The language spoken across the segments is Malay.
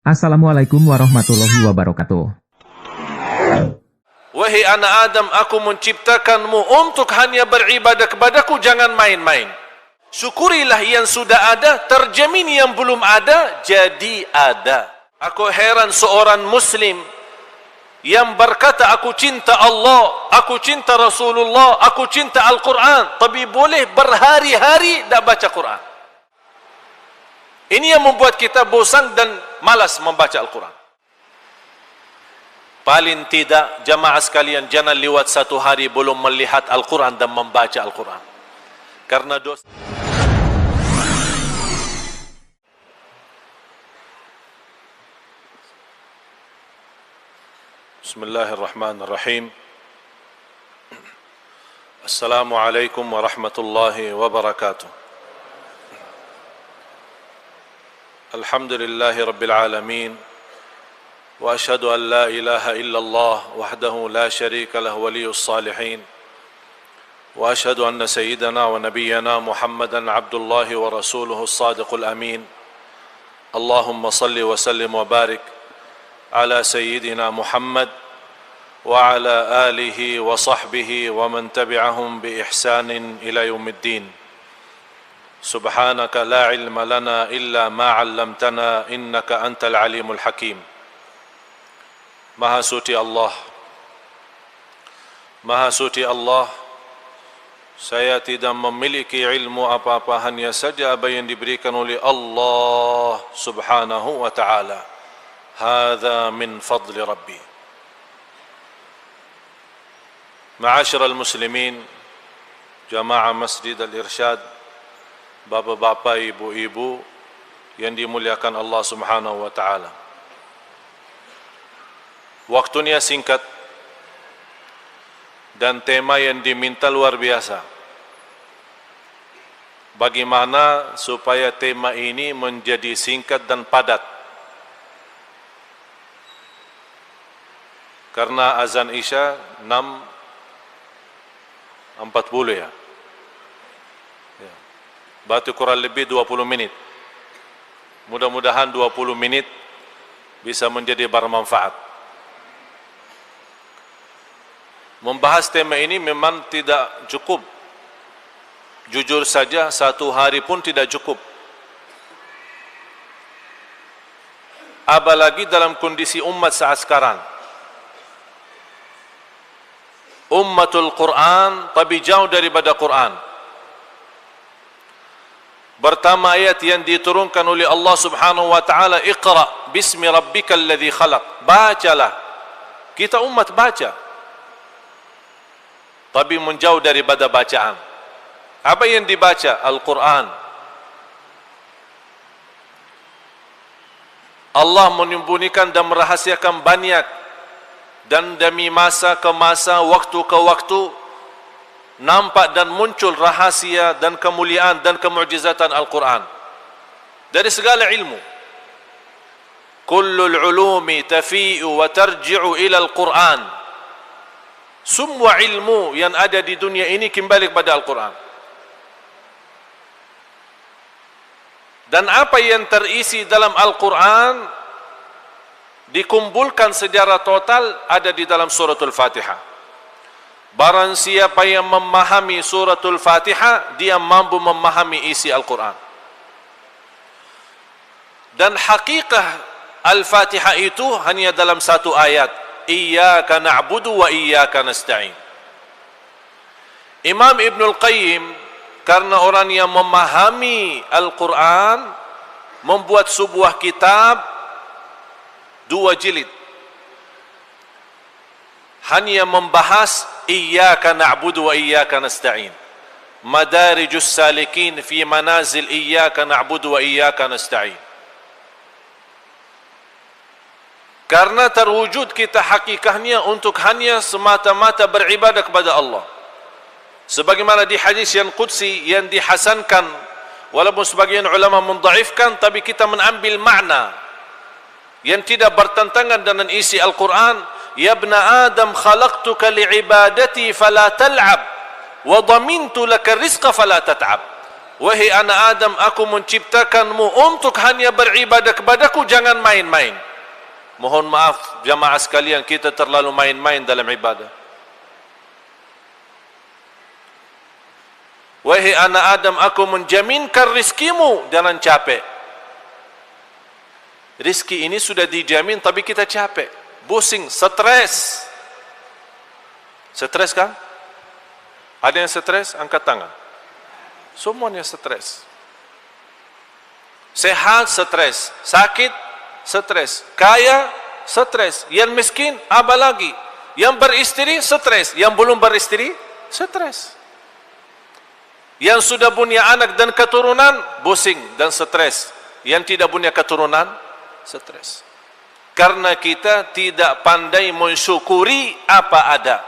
Assalamualaikum warahmatullahi wabarakatuh. Wahai anak Adam, aku menciptakanmu untuk hanya beribadah kepadaku, jangan main-main. Syukurilah yang sudah ada, terjamin yang belum ada, jadi ada. Aku heran seorang Muslim yang berkata, aku cinta Allah, aku cinta Rasulullah, aku cinta Al-Quran, tapi boleh berhari-hari tak baca Quran. Ini yang membuat kita bosan dan malas membaca Al-Quran. Paling tidak, jamaah sekalian, jangan lewat satu hari belum melihat Al-Quran dan membaca Al-Quran. Karena dosa. Bismillahirrahmanirrahim. Assalamualaikum warahmatullahi wabarakatuh. Alhamdulillahi rabbil alamin. وأشهد أن لا إله إلا الله وحده لا شريك له ولي الصالحين وأشهد أن سيدنا ونبينا محمدا عبد الله ورسوله الصادق الأمين اللهم صل وسلم وبارك على سيدنا محمد وعلى آله وصحبه ومن تبعهم بإحسان إلى يوم الدين سبحانك لا علم لنا إلا ما علمتنا إنك أنت العليم الحكيم. Maha suci Allah, Maha suci Allah, saya tidak memiliki ilmu apa-apa, hanya saja apa yang diberikan oleh Allah subhanahu wa ta'ala. Hadza min fadli Rabbi. Ma'asyiral muslimin, jamaah Masjid Al-Irsyad, bapak-bapak, ibu-ibu yang dimuliakan Allah subhanahu wa ta'ala. Waktunya singkat dan tema yang diminta luar biasa. Bagaimana supaya tema ini menjadi singkat dan padat? Karena azan Isya 6.40 ya. Berarti kurang lebih 20 menit. Mudah-mudahan 20 menit bisa menjadi bermanfaat. Membahas tema ini memang tidak cukup. Jujur saja, satu hari pun tidak cukup. Apalagi dalam kondisi umat saat sekarang. Ummatul Quran, tapi jauh daripada Quran. Pertama ayat yang diturunkan oleh Allah subhanahu wa ta'ala, Iqra bismi rabbikal ladzi khalaq. Bacalah. Kita umat baca, tapi menjauh daripada bacaan. Apa yang dibaca? Al-Quran. Allah menyembunyikan dan merahasiakan banyak, dan demi masa ke masa, waktu ke waktu, nampak dan muncul rahasia dan kemuliaan dan kemujizatan Al-Quran dari segala ilmu. Kullul ulumi tafi'u wa tarji'u ila Al-Quran. Semua ilmu yang ada di dunia ini kembali kepada Al-Quran. Dan apa yang terisi dalam Al-Quran dikumpulkan secara total ada di dalam suratul Fatihah. Barang siapa yang memahami suratul Fatihah, dia mampu memahami isi Al-Quran. Dan hakikah Al-Fatihah itu hanya dalam satu ayat, Iyyaka na'budu wa iyyaka nasta'in. Imam Ibnul Qayyim, karena orang yang memahami Al-Quran, membuat sebuah kitab 2 jilid hanya membahas Iyyaka na'budu wa iyyaka nasta'in. Madarijus salikin fi manazil Iyyaka na'budu wa iyyaka nasta'in. Karena terwujud kita hakikahnya untuk hanya semata-mata beribadah kepada Allah. Sebagaimana di hadis yang qudsi yang dihasankan, walaupun sebagian ulama mendhaifkan, tapi kita mengambil makna yang tidak bertentangan dengan isi Al-Quran. Ya ibna Adam khalaqtuka li'ibadati fala tal'ab wa dhamintu laka rizqa fala tat'ab. wahai anak Adam, aku menciptakanmu untuk hanya beribadah kepadaku, jangan main-main. Mohon maaf jamaah sekalian, kita terlalu main-main dalam ibadah. Wahai anak Adam, aku menjaminkan rizkimu, jangan capek. Rizki ini sudah dijamin tapi kita capek, pusing, stres. Stres kan? Ada yang stres? Angkat tangan. Semuanya stres. Sehat, stres. Sakit, stres. Kaya, stres. Yang miskin, apa lagi? Yang beristri, stres. Yang belum beristri, stres. Yang sudah punya anak dan keturunan, pusing dan stres. Yang tidak punya keturunan, stres. Karena kita tidak pandai mensyukuri apa ada.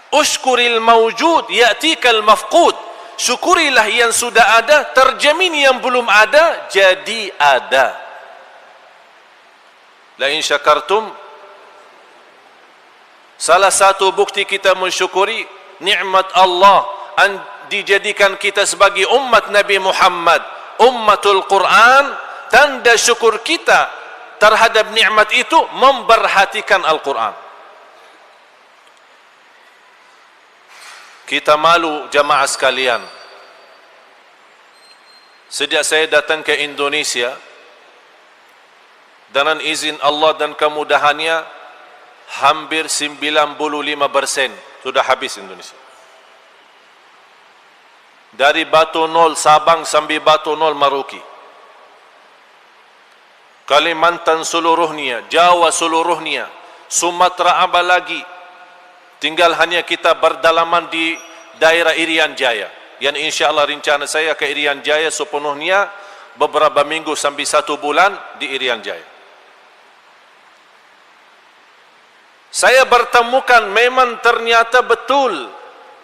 Ushkuril mawjud ya'tikal mafqud. Syukurilah yang sudah ada, terjamin yang belum ada jadi ada. La in syakartum, salah satu bukti kita mensyukuri nikmat Allah dijadikan kita sebagai umat Nabi Muhammad, ummatul Quran. Tanda syukur kita terhadap nikmat itu memperhatikan Al-Quran. Kita malu jamaah sekalian. Sejak saya datang ke Indonesia, dengan izin Allah dan kemudahannya, hampir 95% sudah habis Indonesia. Dari Batu Nol Sabang sampai Batu Nol Maruki, Kalimantan seluruhnya, Jawa seluruhnya, Sumatera apa lagi. Tinggal hanya kita berdalaman di daerah Irian Jaya, yang insya Allah rencana saya ke Irian Jaya sepenuhnya beberapa minggu sampai 1 bulan di Irian Jaya. Saya bertemukan memang ternyata betul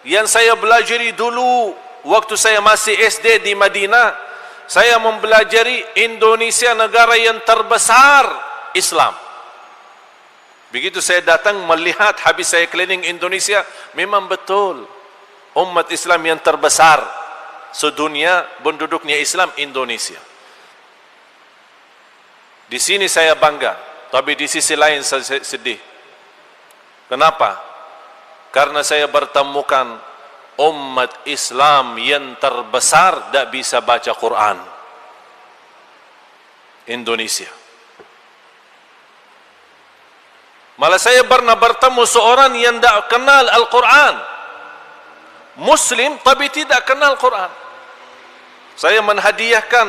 yang saya belajari dulu waktu saya masih SD di Madinah. Saya mempelajari Indonesia negara yang terbesar Islam. Begitu saya datang melihat, habis saya keliling Indonesia, memang betul umat Islam yang terbesar sedunia, penduduknya Islam, Indonesia. Di sini saya bangga, tapi di sisi lain saya sedih. Kenapa? Karena saya bertemukan umat Islam yang terbesar tak bisa baca Quran. Indonesia. Malah saya pernah bertemu seorang yang tak kenal Al-Quran, Muslim tapi tidak kenal Quran. Saya menhadiahkan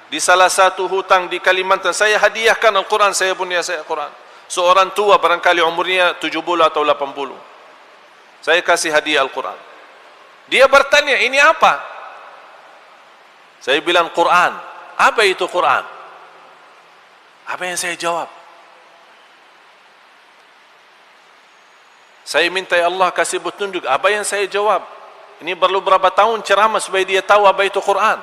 di salah satu hutang di Kalimantan, saya hadiahkan Al-Quran, saya punya saya Quran. Seorang tua barangkali umurnya 70 atau 80. Saya kasih hadiah Al-Quran. Dia bertanya, ini apa? Saya bilang Quran. Apa itu Quran? Apa yang saya jawab? Saya minta ya Allah kasih petunjuk. Apa yang saya jawab? Ini perlu berapa tahun ceramah supaya dia tahu apa itu Quran.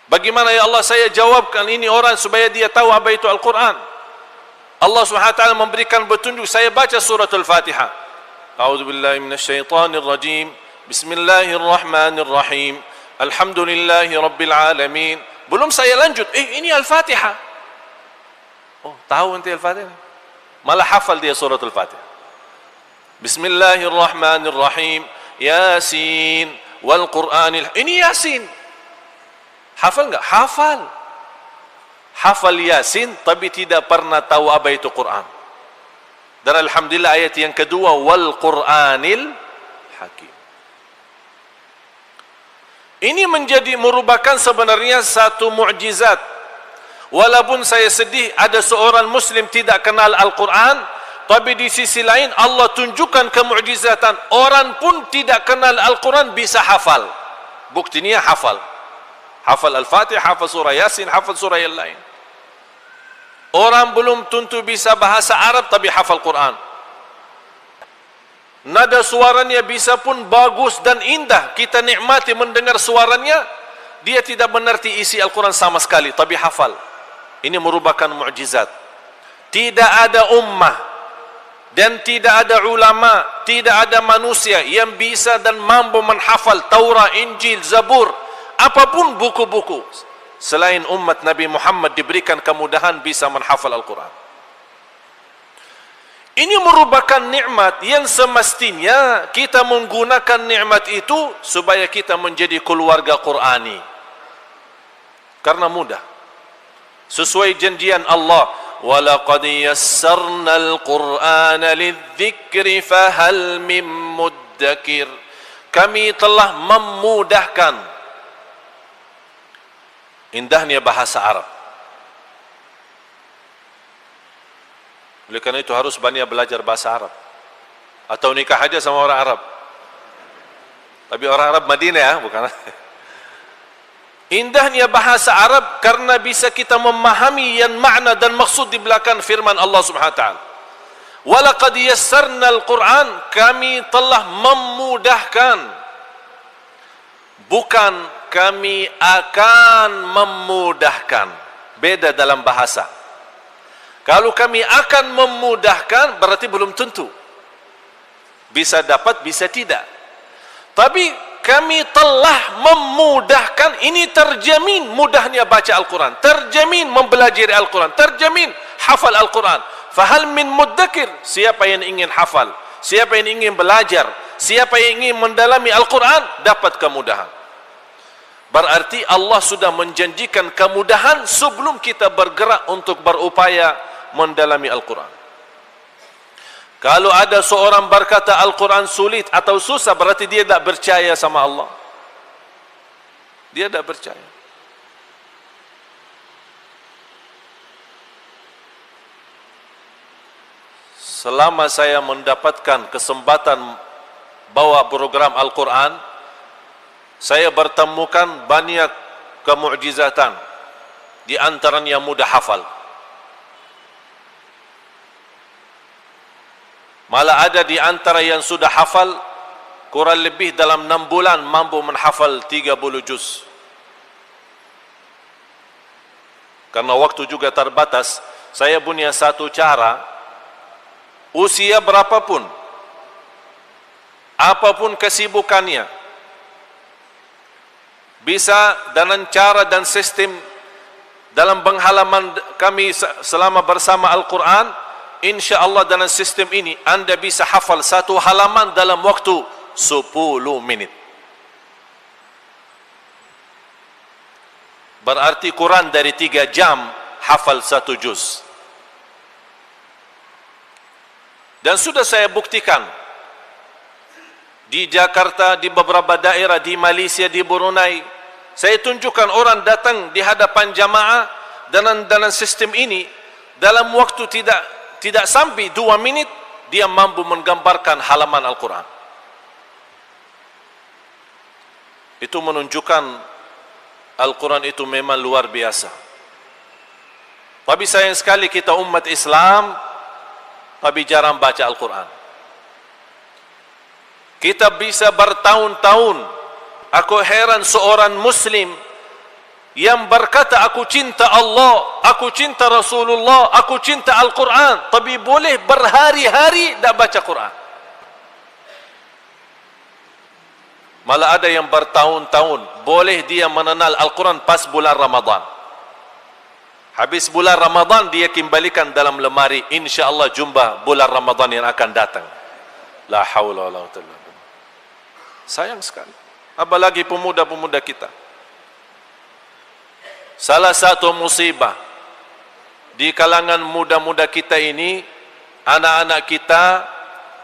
Bagaimana ya Allah saya jawabkan ini orang supaya dia tahu apa itu Al-Quran? Allah SWT memberikan petunjuk. Saya baca surah Al-Fatihah. A'udzubillahi minasyaitanir rajim. Bismillahirrahmanirrahim. Alhamdulillahi rabbil alamin. Belum saya lanjut, ini Al-Fatihah. Oh, tahu nanti Al-Fatihah? Malah hafal dia surah Al-Fatihah. Bismillahirrahmanirrahim. Yasin wal Qur'anil. Ini Yasin. Hafal enggak? Hafal. Hafal Yasin tapi tidak pernah tahu apa itu Quran. Dan alhamdulillah ayat yang kedua, wal Qur'anil hakim. Ini menjadi merupakan sebenarnya satu mukjizat. Walaupun saya sedih ada seorang muslim tidak kenal Al-Quran, tapi di sisi lain Allah tunjukkan kemukjizatan. Orang pun tidak kenal Al-Quran bisa hafal. Buktinya hafal. Hafal Al-Fatihah, hafal surah Yasin, hafal surah yang lain. Orang belum tentu bisa bahasa Arab tapi hafal Quran. Nada suaranya bisa pun bagus dan indah, kita nikmati mendengar suaranya. Dia tidak mengerti isi Al-Quran sama sekali tapi hafal. Ini merupakan mukjizat. Tidak ada ummah dan tidak ada ulama, tidak ada manusia yang bisa dan mampu menghafal Taurat, Injil, Zabur, apapun buku-buku selain umat Nabi Muhammad diberikan kemudahan bisa menghafal Al-Quran. Ini merupakan nikmat yang semestinya kita menggunakan nikmat itu supaya kita menjadi keluarga Qurani. Karena mudah. Sesuai janjian Allah, وَلَقَدْ يَسَّرْنَا الْقُرْآنَ لِلذِّكْرِ فَهَلْ مِن مُدَّكِرٍ. Kami telah memudahkan. Indahnya bahasa Arab. Oleh karena itu harus banyak belajar bahasa Arab. Atau nikah aja sama orang Arab. Tapi orang Arab Madinah ya, bukan. Indahnya bahasa Arab karena bisa kita memahami yang makna dan maksud di belakang firman Allah Subhanahu wa taala. Walaqad yassarna al-Quran, kami telah memudahkan. Bukan kami akan memudahkan. Beda dalam bahasa. Kalau kami akan memudahkan, berarti belum tentu. Bisa dapat, bisa tidak. Tapi kami telah memudahkan, ini terjamin mudahnya baca Al-Quran, terjamin mempelajari Al-Quran, terjamin hafal Al-Quran. Fahal min muddakir, siapa yang ingin hafal, siapa yang ingin belajar, siapa yang ingin mendalami Al-Quran, dapat kemudahan. Berarti Allah sudah menjanjikan kemudahan sebelum kita bergerak untuk berupaya mendalami Al-Quran. Kalau ada seorang berkata Al-Quran sulit atau susah, berarti dia tidak percaya sama Allah. Dia tidak percaya. Selama saya mendapatkan kesempatan bawa program Al-Quran, saya bertemukan banyak kemukjizatan, di antaranya mudah hafal. Malah ada di antara yang sudah hafal kurang lebih dalam 6 bulan mampu menghafal 30 juz. Karena waktu juga terbatas, saya punya satu cara, usia berapapun, apapun kesibukannya, bisa dengan cara dan sistem dalam penghalaman kami selama bersama Al-Quran, InsyaAllah dalam sistem ini anda bisa hafal satu halaman dalam waktu 10 menit. Berarti kurang dari 3 jam hafal 1 juz. Dan sudah saya buktikan di Jakarta, di beberapa daerah, di Malaysia, di Brunei, saya tunjukkan orang datang di hadapan jamaah dalam sistem ini, dalam waktu tidak sampai 2 menit dia mampu menggambarkan halaman Al-Quran. Itu menunjukkan Al-Quran itu memang luar biasa. Tapi sayang sekali kita umat Islam tapi jarang baca Al-Quran. Kita bisa bertahun-tahun. Aku heran seorang Muslim yang berkata aku cinta Allah, aku cinta Rasulullah, aku cinta Al-Quran, tapi boleh berhari-hari tak baca Quran. Malah ada yang bertahun-tahun, boleh dia mengenal Al-Quran pas bulan Ramadan. Habis bulan Ramadan dia kembalikan dalam lemari, insya-Allah jumpa bulan Ramadan yang akan datang. La haula wala quwwata illa billah. Sayang sekali. Apalagi pemuda-pemuda kita. Salah satu musibah di kalangan muda-muda kita ini, anak-anak kita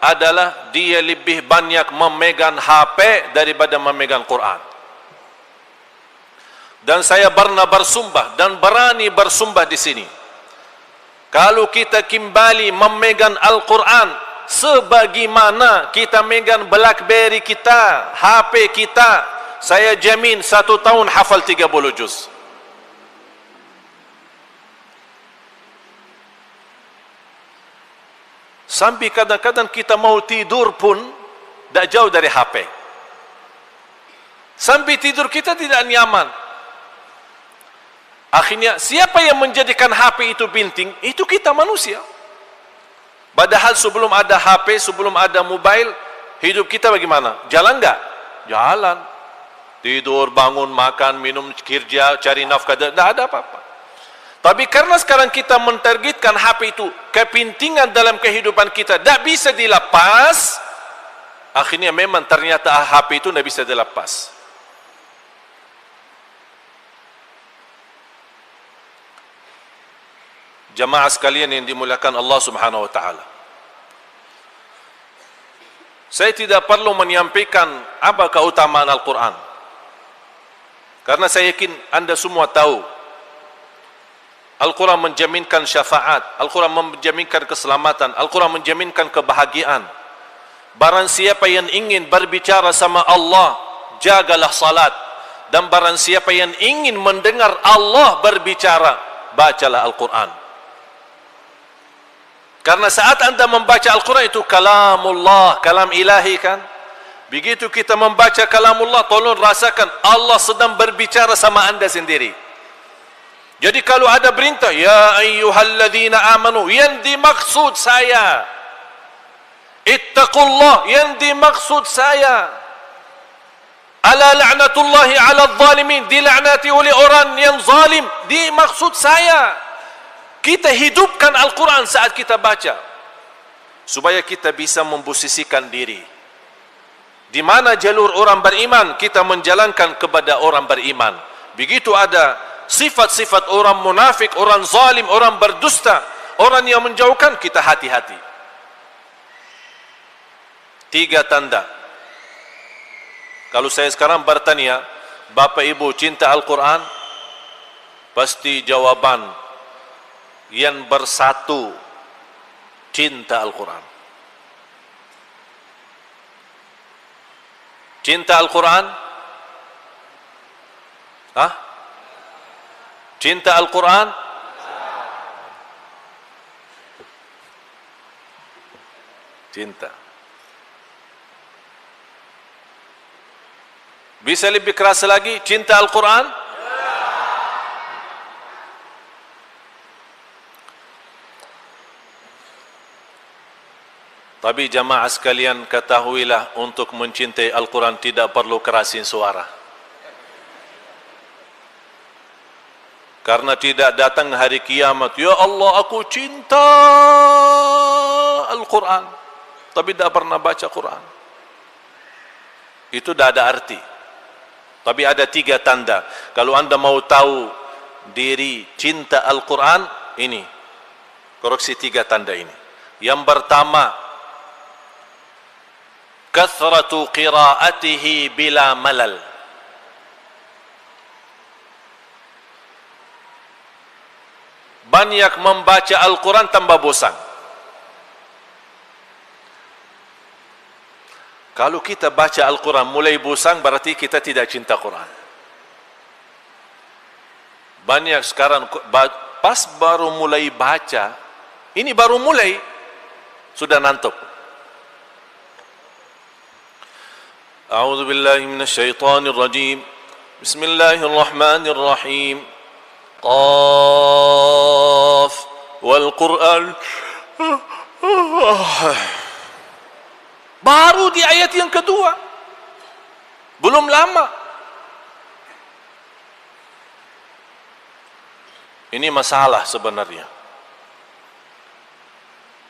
adalah dia lebih banyak memegang HP daripada memegang Quran. Dan saya pernah bersumpah dan berani bersumpah di sini, kalau kita kembali memegang Al-Quran sebagaimana kita megang BlackBerry kita, HP kita, saya jamin 1 tahun hafal 30 juz. Sampai kadang-kadang kita mau tidur pun tak jauh dari HP. Sampai tidur kita tidak nyaman. Akhirnya siapa yang menjadikan HP itu penting? Itu kita manusia. Padahal sebelum ada HP, sebelum ada mobile, hidup kita bagaimana? Jalan enggak? Jalan. Tidur, bangun, makan, minum, kerja, cari nafkah, tidak ada apa-apa. Tapi karena sekarang kita mentargetkan HP itu kepentingan dalam kehidupan kita, tidak bisa dilepas, akhirnya memang ternyata HP itu tidak bisa dilepas. Jamaah sekalian yang dimuliakan Allah Subhanahu wa taala. Saya tidak perlu menyampaikan apa keutamaan Al-Qur'an. Karena saya yakin Anda semua tahu Al-Quran menjaminkan syafaat, Al-Quran menjaminkan keselamatan, Al-Quran menjaminkan kebahagiaan. Barang siapa yang ingin berbicara sama Allah, jagalah salat. Dan barang siapa yang ingin mendengar Allah berbicara, bacalah Al-Quran. Karena saat Anda membaca Al-Quran itu kalamullah, kalam ilahi kan. Begitu kita membaca kalamullah, tolong rasakan Allah sedang berbicara sama Anda sendiri. Jadi kalau ada perintah, ya ayyuhalladzina amanu, yang dimaksud saya. Ittaqullah, yang dimaksud saya. Ala la'natullahi ala zalimin, dilaknati oleh orang yang zalim, dimaksud saya. Kita hidupkan Al-Quran saat kita baca, supaya kita bisa memposisikan diri. Di mana jalur orang beriman, kita menjalankan kepada orang beriman. Begitu ada sifat-sifat orang munafik, orang zalim, orang berdusta, orang yang menjauhkan, kita hati-hati. 3 tanda. Kalau saya sekarang bertanya, Bapak Ibu cinta Al-Quran? Pasti jawaban yang bersatu, cinta Al-Quran. Cinta Al-Quran? Hah? Cinta Al-Quran? Cinta. Bisa lebih keras lagi? Cinta Al-Quran? Tapi jamaah sekalian, ketahuilah, untuk mencintai Al-Quran tidak perlu kerasin suara. Karena tidak datang hari kiamat, ya Allah aku cinta Al-Quran, tapi tidak pernah baca Quran. Itu tidak ada arti. Tapi ada 3 tanda. Kalau Anda mau tahu diri cinta Al-Quran, ini, koreksi 3 tanda ini. Yang pertama, kathratu qiraatihi bila malal. Banyak membaca Al-Quran tanpa bosan. Kalau kita baca Al-Quran mulai bosan, berarti kita tidak cinta Quran. Banyak sekarang pas baru mulai baca, ini baru mulai, sudah ngantuk. A'udzu billahi minasyaitonir rajim. Bismillahirrahmanirrahim. Qaf wal Qur'an. Baru di ayat yang kedua, belum lama. Ini masalah sebenarnya.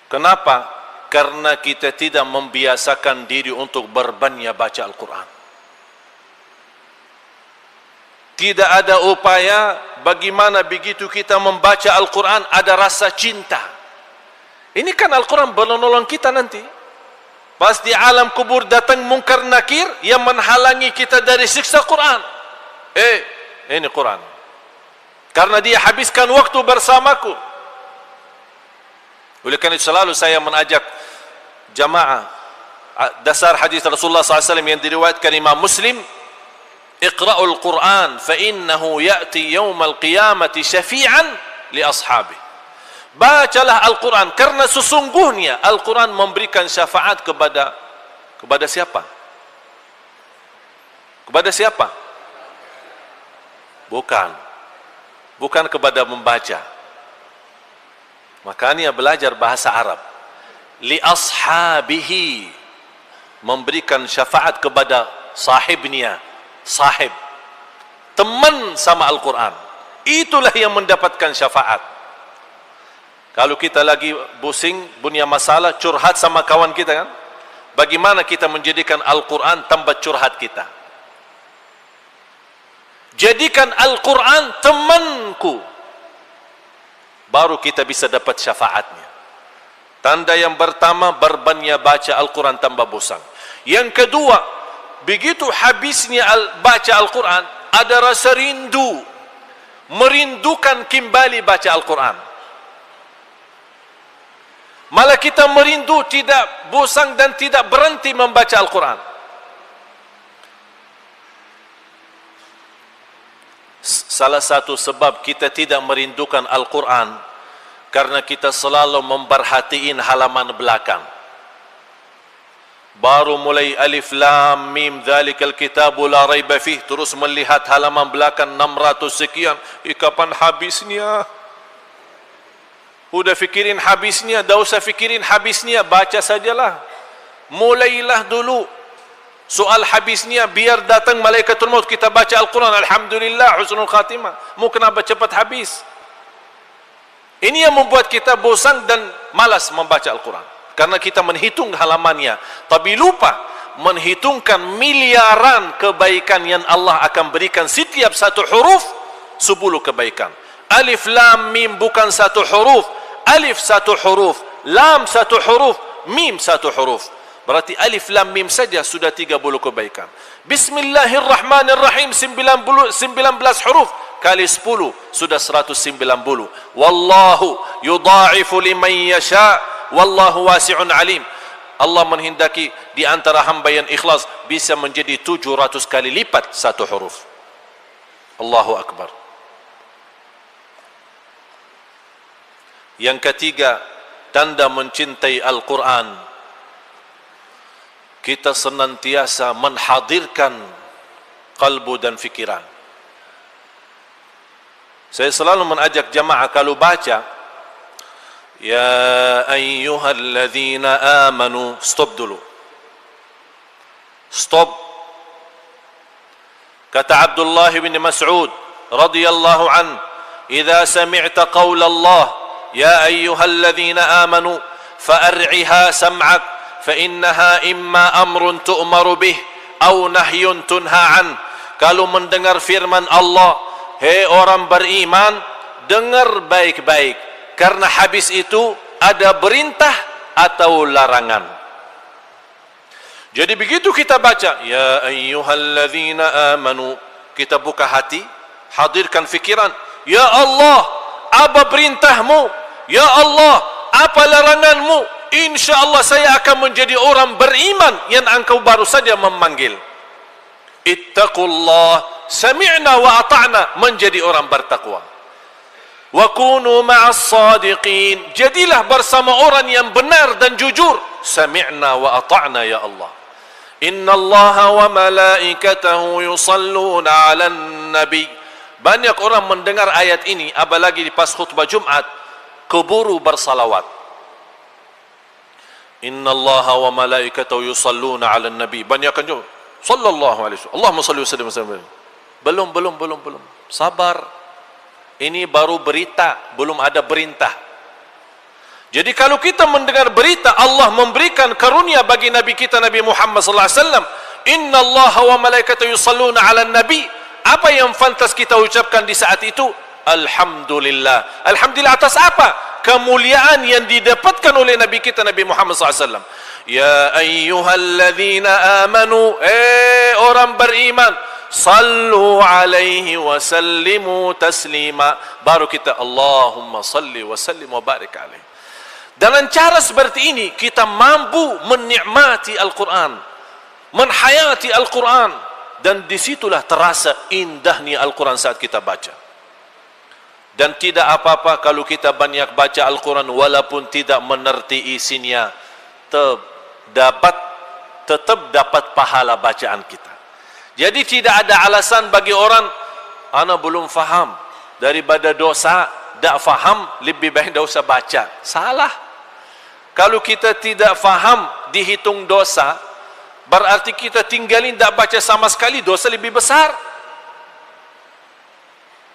Kenapa? Karena kita tidak membiasakan diri untuk berbanyak baca Al-Quran. Tidak ada upaya bagaimana begitu kita membaca Al-Quran ada rasa cinta. Ini kan Al-Quran menolong kita nanti. Pas di alam kubur datang mungkar nakir yang menghalangi kita dari siksa Quran. Ini Quran. Karena dia habiskan waktu bersamaku. Oleh karena itu selalu saya mengajak jamaah, dasar hadis Rasulullah SAW yang diriwayatkan Imam Muslim, Iqra'ul Quran fa innahu ya'ti yawmal qiyamati syafi'an li ashabi. Bacalah Al-Quran karena sesungguhnya Al-Quran memberikan syafaat kepada siapa? Kepada siapa? Bukan kepada membaca. Makanya belajar bahasa Arab. li ashabihi, memberikan syafaat kepada sahibnya, sahib, teman sama Al-Quran. Itulah yang mendapatkan syafaat. Kalau kita lagi pusing, punya masalah, curhat sama kawan kita kan, bagaimana kita menjadikan Al-Quran tempat curhat kita? Jadikan Al-Quran temanku, baru kita bisa dapat syafaatnya. Tanda yang pertama, berbanyak baca Al-Quran tanpa bosan. Yang kedua, begitu habisnya baca Al-Quran, ada rasa rindu, merindukan kembali baca Al-Quran. Malah kita merindu, tidak bosan dan tidak berhenti membaca Al-Quran. Salah satu sebab kita tidak merindukan Al-Quran karena kita selalu memperhatiin halaman belakang. Baru mulai alif lam mim dzalikal kitabu la raiba fih, terus melihat halaman belakang 600 sekian, kapan habisnya? Udah fikirin habisnya, dah usah fikirin habisnya, baca sajalah. Mulailah dulu soal habisnya, biar datang malaikatul maut kita baca Al-Quran, alhamdulillah husnul khatimah. Mau kenapa cepat habis? Ini yang membuat kita bosan dan malas membaca Al-Quran, karena kita menghitung halamannya, tapi lupa menghitungkan miliaran kebaikan yang Allah akan berikan. Setiap satu huruf 10 kebaikan. Alif lam mim bukan satu huruf, alif satu huruf, lam satu huruf, mim satu huruf. Berarti alif lam mim saja sudah 30 kebaikan. Bismillahirrahmanirrahim 19 huruf kali 10 sudah 190. Wallahu yudha'ifu liman yasha wallahu wasi'un alim. Allah menghendaki di antara hamba yang ikhlas bisa menjadi 700 kali lipat satu huruf. Allahu akbar. Yang ketiga, tanda mencintai Al-Quran, kita senantiasa menghadirkan kalbu dan fikiran. Saya selalu mengajak jamaah kalau baca, ya ayyuhalladzina amanu, stop dulu. Stop. Kata Abdullah bin Mas'ud radhiyallahu an, idza sami'ta qaula Allah ya ayyuhalladzina amanu fa'ar'iha sam'ak fa innaha imma amrun tu'maru bih aw nahyun tunha an. Kalau mendengar firman Allah, hei orang beriman, dengar baik-baik, karena habis itu ada perintah atau larangan. Jadi begitu kita baca ya ayyuhalladzina amanu, kita buka hati, hadirkan fikiran, ya Allah, apa perintahmu? Ya Allah, apa laranganmu? InsyaAllah saya akan menjadi orang beriman yang engkau baru saja memanggil. Ittaqullah, sami'na wa ata'na, menjadi orang bertakwa. Wa kunu ma'as sadiqin, jadilah bersama orang yang benar dan jujur. Sami'na wa ata'na ya Allah. Inna Allaha wa malaikatahu yusalluna 'alan nabi. Banyak orang mendengar ayat ini, apalagi di pas khutbah Jumat, keburu bersalawat. Inna Allaha wa malaikatahu yusalluna 'alan nabi. Banyakkan juga sallallahu alaihi wasallam. Allahumma shalli wa sallim. Belum. Sabar. Ini baru berita, belum ada perintah. Jadi kalau kita mendengar berita Allah memberikan karunia bagi Nabi kita Nabi Muhammad sallallahu alaihi wasallam, Inna Allaha wa malaikatahu yusalluna 'alan nabi, apa yang pantas kita ucapkan di saat itu? Alhamdulillah. Alhamdulillah atas apa? Kemuliaan yang didapatkan oleh Nabi kita Nabi Muhammad SAW. Ya ayyuhalladzina amanu, orang beriman, sallu alaihi wa sallimu taslima. Baru kita Allahumma salli wa sallim wa barik alaihi. Dengan cara seperti ini kita mampu menikmati Al-Quran, menhayati Al-Quran, dan disitulah terasa indahnya Al-Quran saat kita baca. Dan tidak apa-apa kalau kita banyak baca Al-Quran walaupun tidak mengerti isinya, tetap dapat pahala bacaan kita. Jadi tidak ada alasan bagi orang, ana belum faham, daripada dosa, tak faham, lebih baik tak usah baca. Salah. Kalau kita tidak faham dihitung dosa, berarti kita tinggalin tak baca sama sekali, dosa lebih besar.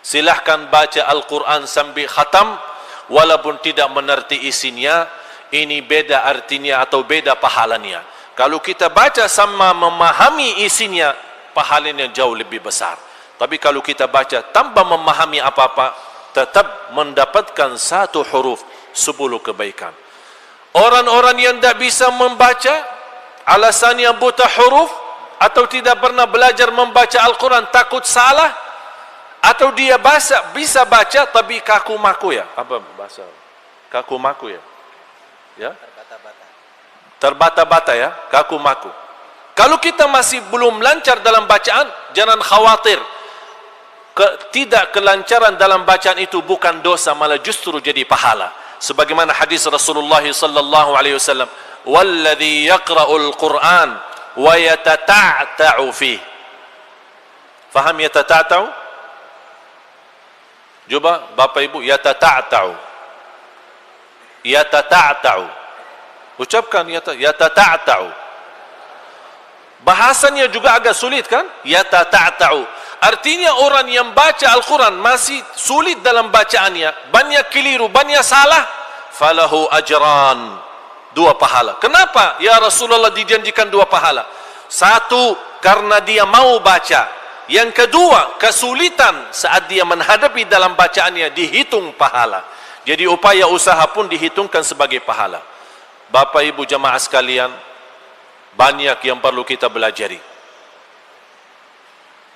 Silahkan baca Al-Quran sambil khatam, walaupun tidak menerti isinya, ini beda artinya atau beda pahalanya. Kalau kita baca sama memahami isinya, pahalanya jauh lebih besar. Tapi kalau kita baca tanpa memahami apa-apa, tetap mendapatkan satu huruf 10 kebaikan. Orang-orang yang tak bisa membaca, alasannya buta huruf, atau tidak pernah belajar membaca Al-Quran, takut salah, atau dia bisa baca tapi kaku maku ya. Apa bahasa? Kaku maku ya? Ya? Terbata-bata ya, kaku maku. Kalau kita masih belum lancar dalam bacaan, jangan khawatir. Tidak kelancaran dalam bacaan itu bukan dosa, malah justru jadi pahala. Sebagaimana hadis Rasulullah sallallahu alaihi wasallam, "Walladzi yaqra'ul Qur'an wa yatata'ta'u fihi." Faham yatata'ta'u? Coba Bapak Ibu, yatata'ta'u. Yatata'ta'u. Ucapkan yatata'ta'u. Bahasanya juga agak sulit kan? Yatata'ta'u. Artinya orang yang baca Al-Quran masih sulit dalam bacaannya, banyak keliru, banyak salah, falahu ajran, 2 pahala. Kenapa ya Rasulullah dijanjikan 2 pahala? Satu, karena dia mau baca. Yang kedua, kesulitan saat dia menghadapi dalam bacaannya dihitung pahala. Jadi upaya usaha pun dihitungkan sebagai pahala. Bapak Ibu jamaah sekalian, banyak yang perlu kita belajari.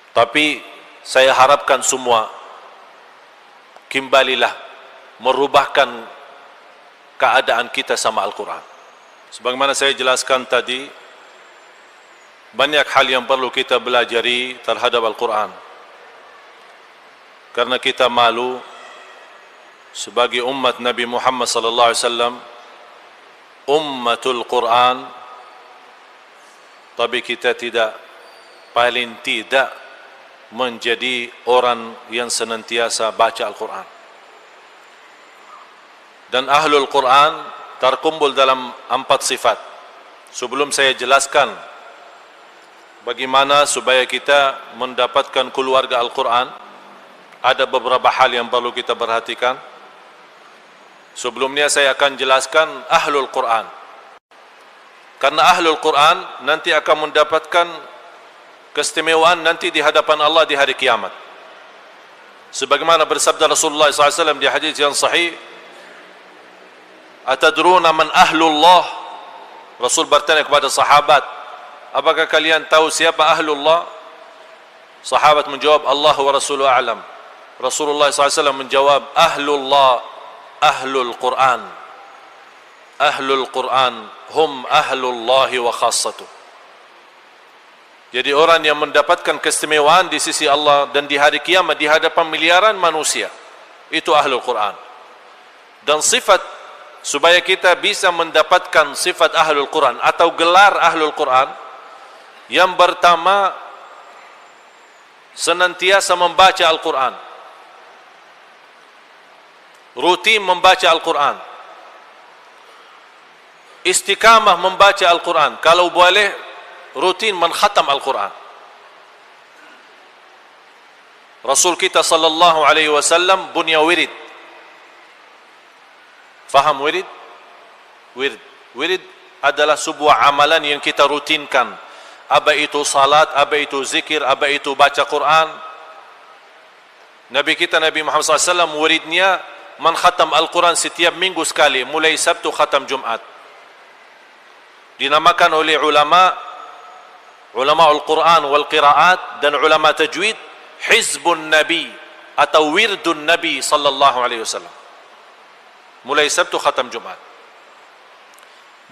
Tapi saya harapkan semua kembalilah merubahkan keadaan kita sama Al-Quran. Sebagaimana saya jelaskan tadi, banyak hal yang perlu kita belajari terhadap Al-Quran. Karena kita malu sebagai umat Nabi Muhammad sallallahu alaihi wasallam, ummatul Quran, tapi kita tidak, paling tidak menjadi orang yang senantiasa baca Al-Quran. Dan Ahlul Quran terkumpul dalam 4 sifat. Sebelum saya jelaskan bagaimana supaya kita mendapatkan keluarga Al-Quran, ada beberapa hal yang perlu kita perhatikan. Sebelumnya saya akan jelaskan Ahlul Quran. Karena Ahlul Quran nanti akan mendapatkan keistimewaan nanti di hadapan Allah di hari kiamat. Sebagaimana bersabda Rasulullah SAW di hadis yang sahih, "Atadruna man ahlullah?" Rasul bertanya kepada sahabat, apakah kalian tahu siapa ahlullah? Sahabat menjawab, Allah wa Rasuluhu a'lam. Rasulullah SAW menjawab, ahlullah ahlul Quran. Ahlul Quran hum ahlullahi wa khassatuh. Jadi orang yang mendapatkan keistimewaan di sisi Allah dan di hari kiamat di hadapan miliaran manusia, itu Ahlul Quran. Dan sifat supaya kita bisa mendapatkan sifat Ahlul Quran atau gelar Ahlul Quran, yang pertama, senantiasa membaca Al-Quran, rutin membaca Al-Quran, istiqamah membaca Al-Quran, kalau boleh rutin menkhatam Al-Quran. Rasul kita sallallahu alaihi wasallam punya wirid. Faham wirid? Wirid adalah sebuah amalan yang kita rutinkan. Apa itu salat, apa itu zikir, apa itu baca Quran. Nabi kita Nabi Muhammad SAW wiridnya menkhatam Al-Quran setiap minggu sekali, mulai Sabtu khatam Jumat. Dinamakan oleh ulama Al-Quran wal Qiraat dan ulama tajwid Hizbun Nabi atau Wirdun Nabi sallallahu alaihi wasallam. Mulai Sabtu khatam Jumat.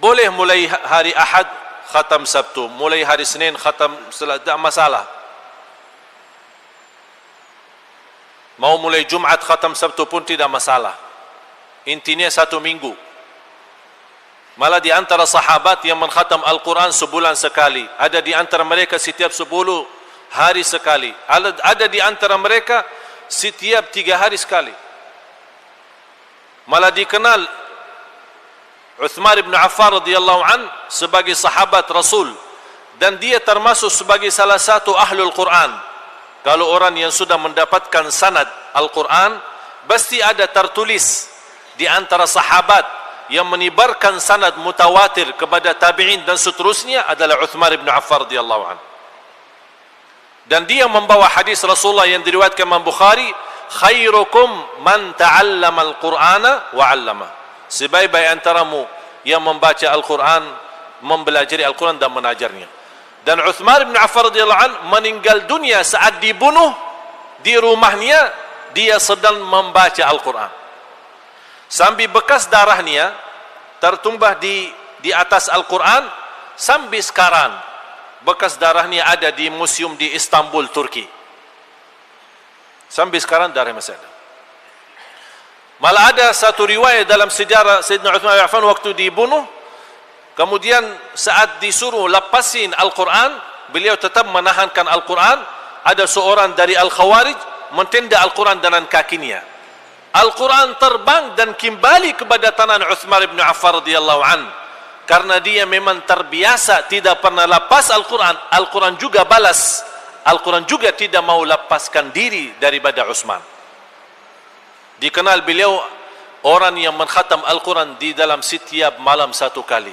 Boleh mulai hari Ahad khatam Sabtu, mulai hari Senin khatam, tidak masalah. Mau mulai Jumat khatam Sabtu pun tidak masalah. Intinya 1 minggu. Malah di antara sahabat yang mengkhatam Al-Quran sebulan sekali. Ada di antara mereka setiap 10 hari sekali. Ada di antara mereka setiap 3 hari sekali. Malah dikenal Uthman bin Affan radhiyallahu an sebagai sahabat Rasul, dan dia termasuk sebagai salah satu ahlul Quran. Kalau orang yang sudah mendapatkan sanad Al-Quran, pasti ada tertulis di antara sahabat yang menyebarkan sanad mutawatir kepada tabi'in dan seterusnya adalah Uthman bin Affan radhiyallahu an. Dan dia membawa hadis Rasulullah yang diriwayatkan Imam Bukhari, khairukum man ta'allama al-Qur'ana wa 'allama. Sebaik-baik antaramu yang membaca Al-Quran, mempelajari Al-Quran dan menajarnya. Dan Uthman bin Affan radhiyallahu an meninggal dunia saat dibunuh di rumahnya, dia sedang membaca Al-Quran. Sambil bekas darahnya tertumbah di atas Al-Quran, sampai sekarang bekas darahnya ada di museum di Istanbul, Turki. Sampai sekarang darah masih ada. Malah ada satu riwayat dalam sejarah Sayyidina Uthman bin Affan waktu dibunuh, kemudian saat disuruh lepasin Al-Quran, beliau tetap menahankan Al-Quran. Ada seorang dari Al-Khawarij mentenda Al-Quran dengan kakinya. Al-Quran terbang dan kembali kepada tangan Uthman bin Affan radhiyallahu an. Karena dia memang terbiasa tidak pernah lepas Al-Quran, Al-Quran juga balas. Al-Quran juga tidak mau lepaskan diri daripada Uthman. Dikenal beliau orang yang mengkhatam Al-Quran di dalam setiap malam satu kali.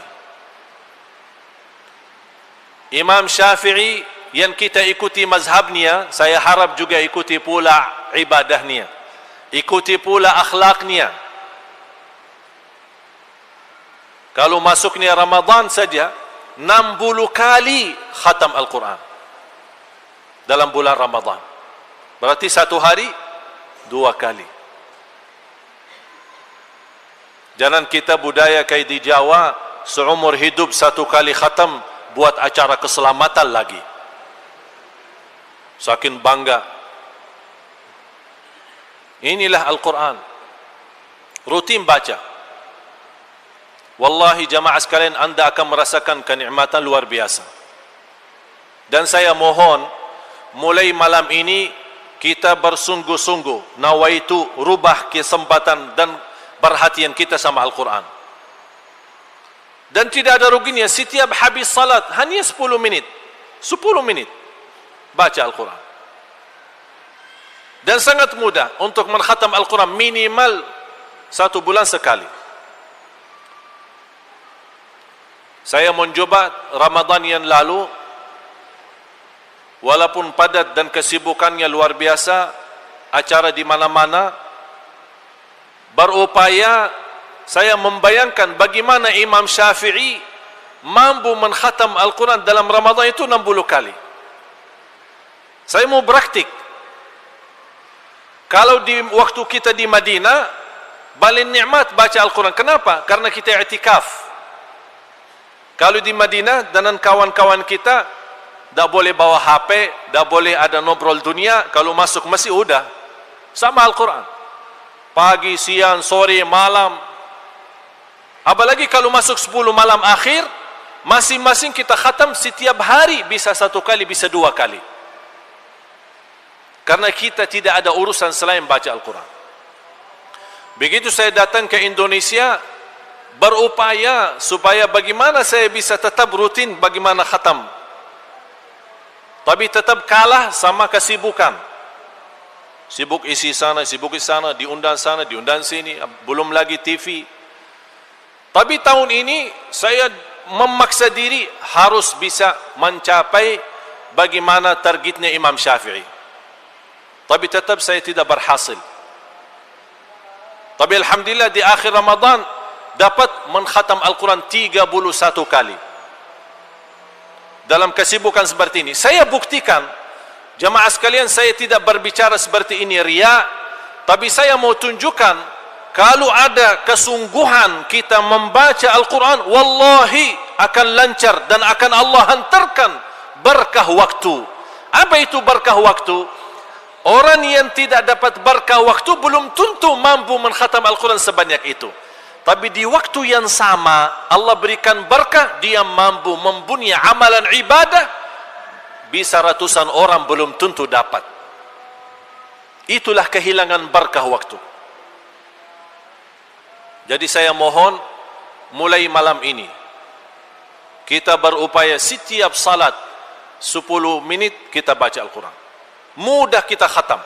Imam Syafi'i yang kita ikuti mazhabnya, saya harap juga ikuti pula ibadahnya, ikuti pula akhlaknya. Kalau masuknya Ramadan saja 60 kali khatam Al-Quran dalam bulan Ramadan. Berarti satu hari 2 kali. Jangan kita budaya kayak di Jawa, seumur hidup 1 kali khatam, buat acara keselamatan lagi. Saking bangga. Inilah Al-Quran. Rutin baca. Wallahi jamaah sekalian, anda akan merasakan kenikmatan luar biasa. Dan saya mohon, mulai malam ini kita bersungguh-sungguh nawaitu rubah kesempatan dan perhatian kita sama Al-Quran. Dan tidak ada ruginya setiap habis salat hanya 10 menit 10 menit baca Al-Quran. Dan sangat mudah untuk mengkhatam Al-Quran, minimal 1 bulan sekali. Saya mencoba Ramadan yang lalu, walaupun padat dan kesibukannya luar biasa, acara di mana-mana, berupaya saya membayangkan bagaimana Imam Syafi'i mampu mengkhatam Al-Quran dalam Ramadan itu 60 kali. Saya mau praktik. Kalau di waktu kita di Madinah, paling nikmat baca Al-Quran. Kenapa? Karena kita i'tikaf. Kalau di Madinah dengan kawan-kawan kita, tak boleh bawa HP, tak boleh ada ngobrol dunia. Kalau masuk masjid udah sama Al-Quran. Pagi, siang, sore, malam. Apalagi kalau masuk 10 malam akhir, masing-masing kita khatam setiap hari, bisa 1 kali, bisa 2 kali. Karena kita tidak ada urusan selain baca Al-Quran. Begitu saya datang ke Indonesia, berupaya supaya bagaimana saya bisa tetap rutin bagaimana khatam. Tapi tetap kalah sama kesibukan. Sibuk isi sana, sibuk isi sana, diundang sana, diundang sini, belum lagi TV. Tapi tahun ini saya memaksa diri harus bisa mencapai bagaimana targetnya Imam Syafi'i. Tapi tetap saya tidak berhasil. Tapi alhamdulillah di akhir Ramadan dapat mengkhatam Al-Quran 31 kali. Dalam kesibukan seperti ini, saya buktikan, jamaah sekalian, saya tidak berbicara seperti ini riya, tapi saya mau tunjukkan kalau ada kesungguhan kita membaca Al-Quran, wallahi akan lancar dan akan Allah hantarkan berkah waktu. Apa itu berkah waktu? Orang yang tidak dapat berkah waktu belum tentu mampu mengkhatam Al-Quran sebanyak itu. Tapi di waktu yang sama Allah berikan berkah, dia mampu mempunyai amalan ibadah bisa ratusan orang belum tentu dapat. Itulah kehilangan berkah waktu. Jadi saya mohon mulai malam ini kita berupaya setiap salat 10 minit kita baca Al-Quran. Mudah kita khatam.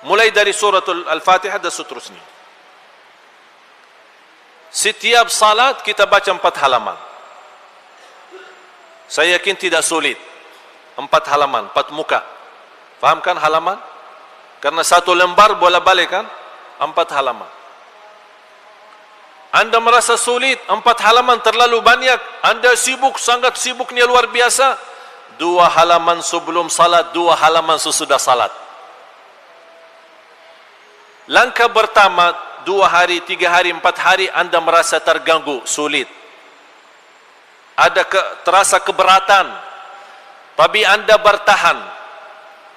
Mulai dari suratul Al-Fatihah dan seterusnya. Setiap salat kita baca 4 halaman. Saya yakin tidak sulit. 4 halaman, 4 muka. Faham kan halaman? Karena 1 lembar bolak-balik kan? 4 halaman. Anda merasa sulit, 4 halaman terlalu banyak, Anda sibuk, sangat sibuknya luar biasa, 2 halaman sebelum salat, 2 halaman sesudah salat. Langkah pertama, 2 hari, 3 hari, 4 hari Anda merasa terganggu, sulit. Ada terasa keberatan. Tapi Anda bertahan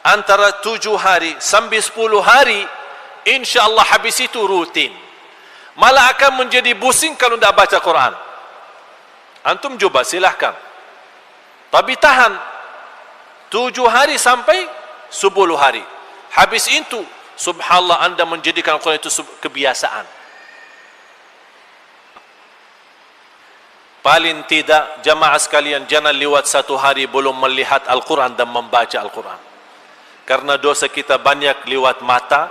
antara 7 hari sampai 10 hari, insya-Allah habis itu rutin. Malah akan menjadi pusing kalau tidak baca Quran. Antum coba silahkan. Tapi tahan 7 hari sampai 10 hari. Habis itu, subhanallah, Anda menjadikan Quran itu kebiasaan. Paling tidak, jamaah sekalian, jangan lewat 1 hari belum melihat Al-Quran dan membaca Al-Quran. Karena dosa kita banyak lewat mata,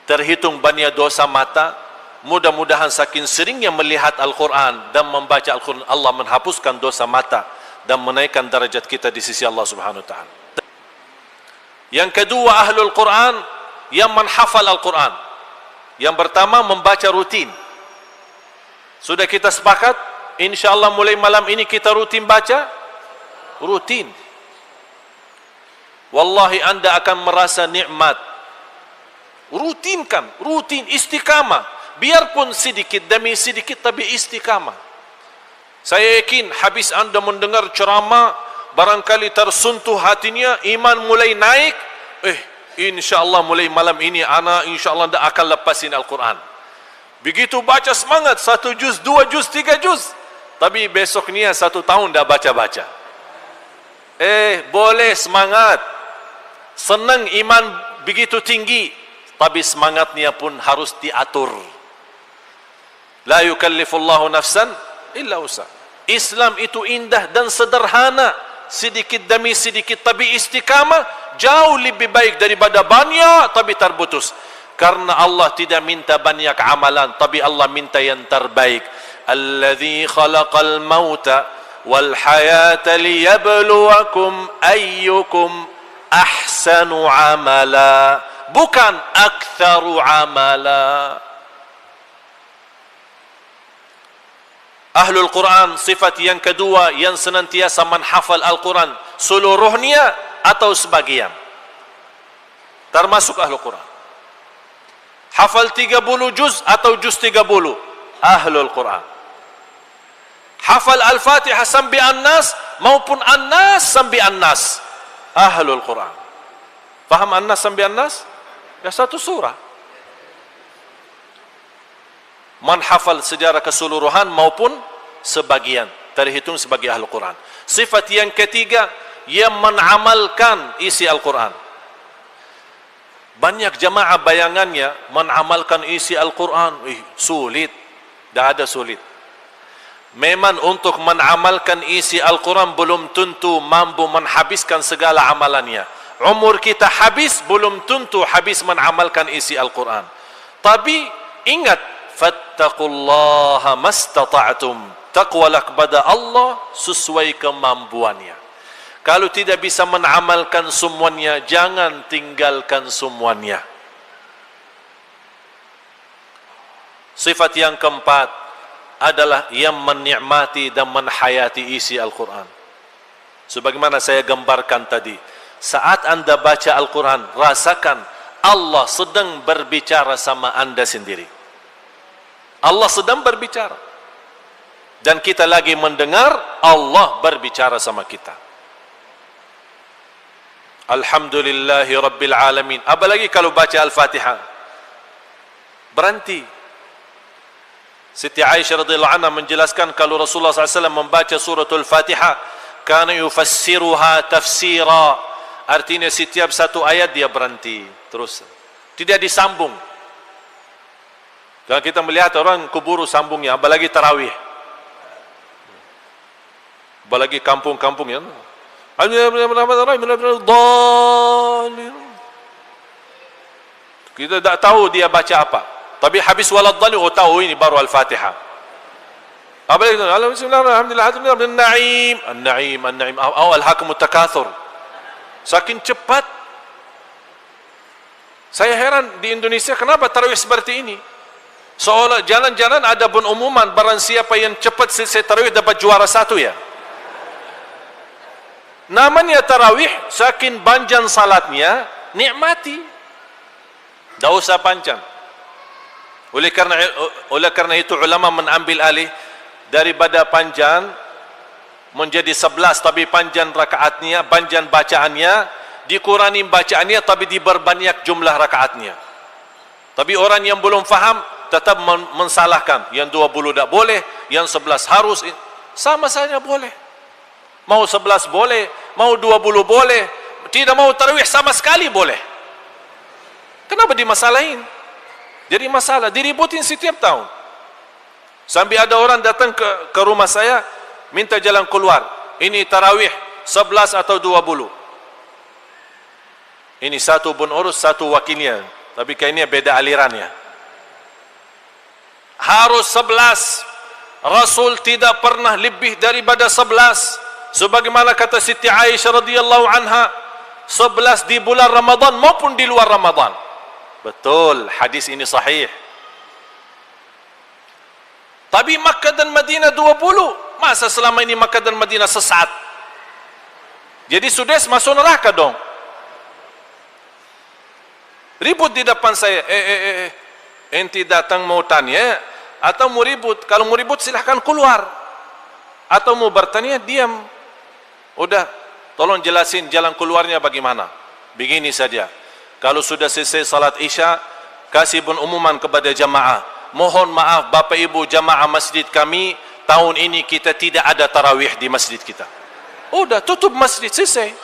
terhitung banyak dosa mata. Mudah-mudahan saking seringnya melihat Al-Quran dan membaca Al-Quran, Allah menghapuskan dosa mata dan menaikkan darajat kita di sisi Allah Subhanahu wa ta'ala. Yang kedua, ahlul Quran yang menghafal Al-Quran. Yang pertama, membaca rutin. Sudah kita sepakat, insya-Allah mulai malam ini kita rutin baca? Rutin. Wallahi Anda akan merasa nikmat. Rutinkan, rutin, istiqamah. Biarpun sedikit demi sedikit, tapi istiqamah. Saya yakin habis Anda mendengar ceramah, barangkali tersentuh hatinya, iman mulai naik. InsyaAllah mulai malam ini ana insyaAllah tidak akan lepasin Al-Quran. Begitu baca semangat, 1 juz, 2 juz, 3 juz. Tapi besoknya 1 tahun dah baca-baca. Boleh semangat. Senang iman begitu tinggi. Tapi semangatnya pun harus diatur. La yukallifullahu nafsan illa usaha. Islam itu indah dan sederhana. Sedikit demi sedikit, tapi istiqamah jauh lebih baik daripada banyak tapi terputus. Karena Allah tidak minta banyak amalan, tapi Allah minta yang terbaik. Alladzi khalaqal mauta wal hayata liyabluwakum ayyukum ahsanu amala. Bukan aktsaru amala. Ahlul Quran, sifat yang kedua yang senantiasa menghafal Al-Quran seluruhnya atau sebagian. Termasuk Ahlul Quran. Hafal 30 juz atau juz 30. Ahlul Quran. Hafal Al-Fatihah sampai An-Nas maupun An-Nas sampai An-Nas. Ahlul Quran. Faham An-Nas sampai An-Nas? Ya, 1 surah. Menghafal secara keseluruhan maupun sebagian, terhitung sebagai Ahlul Quran. Sifat yang ketiga, yang mengamalkan isi Al-Quran. Banyak jamaah bayangannya mengamalkan isi Al-Quran, sulit. Tidak ada sulit. Memang untuk mengamalkan isi Al-Quran belum tentu mampu menghabiskan segala amalannya. Umur kita habis, belum tentu habis mengamalkan isi Al-Quran. Tapi ingat, fattaqullaha mastata'tum. Taqwalah kepada Allah sesuai kemampuannya. Kalau tidak bisa mengamalkan semuanya, jangan tinggalkan semuanya. Sifat yang keempat adalah yang menikmati dan menhayati isi Al-Quran. Sebagaimana saya gambarkan tadi, saat Anda baca Al-Quran, rasakan Allah sedang berbicara sama Anda sendiri. Allah sedang berbicara. Dan kita lagi mendengar Allah berbicara sama kita. Alhamdulillahi Rabbil Alamin. Apalagi kalau baca Al-Fatihah, berhenti. Siti Aisyah radhiyallahu anha menjelaskan kalau Rasulullah SAW membaca suratul Fatihah, kana yufassiruha tafsira. Artinya setiap 1 ayat dia berhenti terus, tidak disambung. Kalau kita melihat orang kuburu sambungnya, apalagi tarawih, apalagi kampung-kampung ya. Kita tak tahu dia baca apa. Tapi habis waladdallin, oh tahu ini baru Al-Fatihah. Apalagi alhamdulillah, an-na'im, an-na'im, an-na'im, alhaakumut takatsur. Saking cepat. Saya heran di Indonesia kenapa tarawih seperti ini. Seolah jalan-jalan ada pengumuman barang siapa yang cepat selesai tarawih dapat juara 1 ya. Namanya tarawih, saking panjang salatnya, nikmati. Tak usah panjang. Oleh karena itu ulama mengambil alih daripada panjang menjadi 11, tapi panjang rakaatnya, panjang bacaannya, dikurangi bacaannya tapi diperbanyak jumlah rakaatnya. Tapi orang yang belum faham tetap mensalahkan, yang 20 tak boleh, yang 11 harus. Sama saja boleh. Mau 11 boleh, mau 20 boleh, tidak mau tarawih sama sekali boleh. Kenapa dimasalahin? Jadi masalah, diributin setiap tahun. Sampai ada orang datang ke rumah saya, minta jalan keluar. Ini tarawih 11 atau 20. Ini satu pun urus, satu wakilnya. Tapi kayaknya beda alirannya. Harus 11. Rasul tidak pernah lebih daripada 11. Sebagaimana kata Siti Aisyah radhiyallahu anha, 11 di bulan Ramadan maupun di luar Ramadan. Betul, hadis ini sahih. Tapi Makkah dan Madinah 20. Masa selama ini Makkah dan Madinah sesat? Jadi sudah masuk neraka dong. Ribut di depan saya. Enti datang mau tanya atau mau ribut? Kalau mau ribut silahkan keluar. Atau mau bertanya, diam. Udah, tolong jelasin jalan keluarnya bagaimana. Begini saja. Kalau sudah selesai salat Isya, kasih pengumuman kepada jamaah. Mohon maaf Bapak Ibu jamaah masjid kami, tahun ini kita tidak ada tarawih di masjid kita. Udah, tutup masjid, selesai.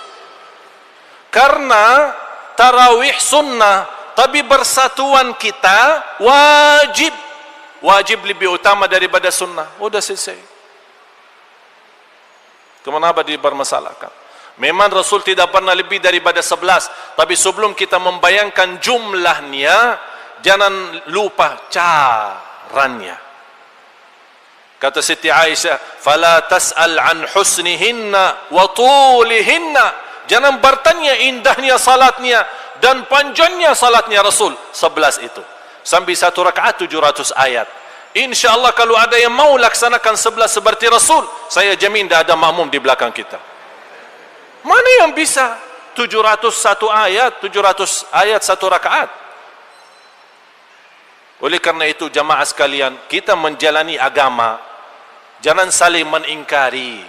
Karena tarawih sunnah, tapi bersatuan kita wajib. Wajib lebih utama daripada sunnah. Udah selesai. Kenapa dipermasalahkan? Memang Rasul tidak pernah lebih daripada 11. Tapi sebelum kita membayangkan jumlahnya, jangan lupa caranya. Kata Siti Aisyah, "Fala tas'al an husnihinna wa tulihinna." Jangan bertanya indahnya salatnya dan panjangnya salatnya Rasul. 11 itu. Sampai satu rakaat 700 ayat. InsyaAllah kalau ada yang mau laksanakan 11 seperti Rasul, saya jamin tidak ada makmum di belakang kita. Mana yang bisa 701 ayat, 700 ayat satu rakaat? Oleh karena itu jamaah sekalian, kita menjalani agama, jangan saling mengingkari,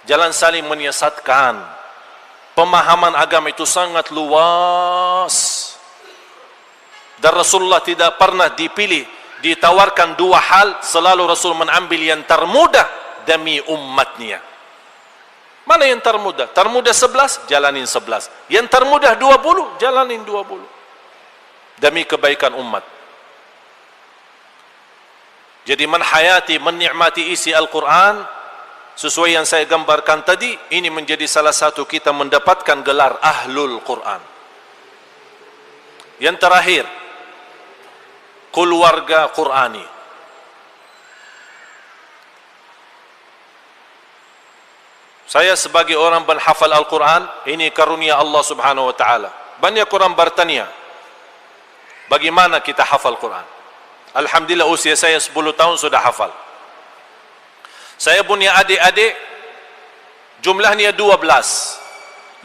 jangan saling menyesatkan. Pemahaman agama itu sangat luas. Dan Rasulullah tidak pernah dipilih, ditawarkan dua hal, selalu Rasul mengambil yang termudah demi umatnya. Mana yang termudah? Termudah 11, jalanin 11. Yang termudah 20, jalanin 20. Demi kebaikan umat. Jadi menhayati, menikmati isi Al-Quran, sesuai yang saya gambarkan tadi, ini menjadi salah satu kita mendapatkan gelar Ahlul Quran. Yang terakhir, keluarga Qurani. Saya sebagai orang penghafal Al-Quran, ini karunia Allah subhanahu wa ta'ala. Banyak orang bertanya, bagaimana kita hafal Quran? Alhamdulillah usia saya 10 tahun sudah hafal. Saya punya adik-adik, jumlahnya 12.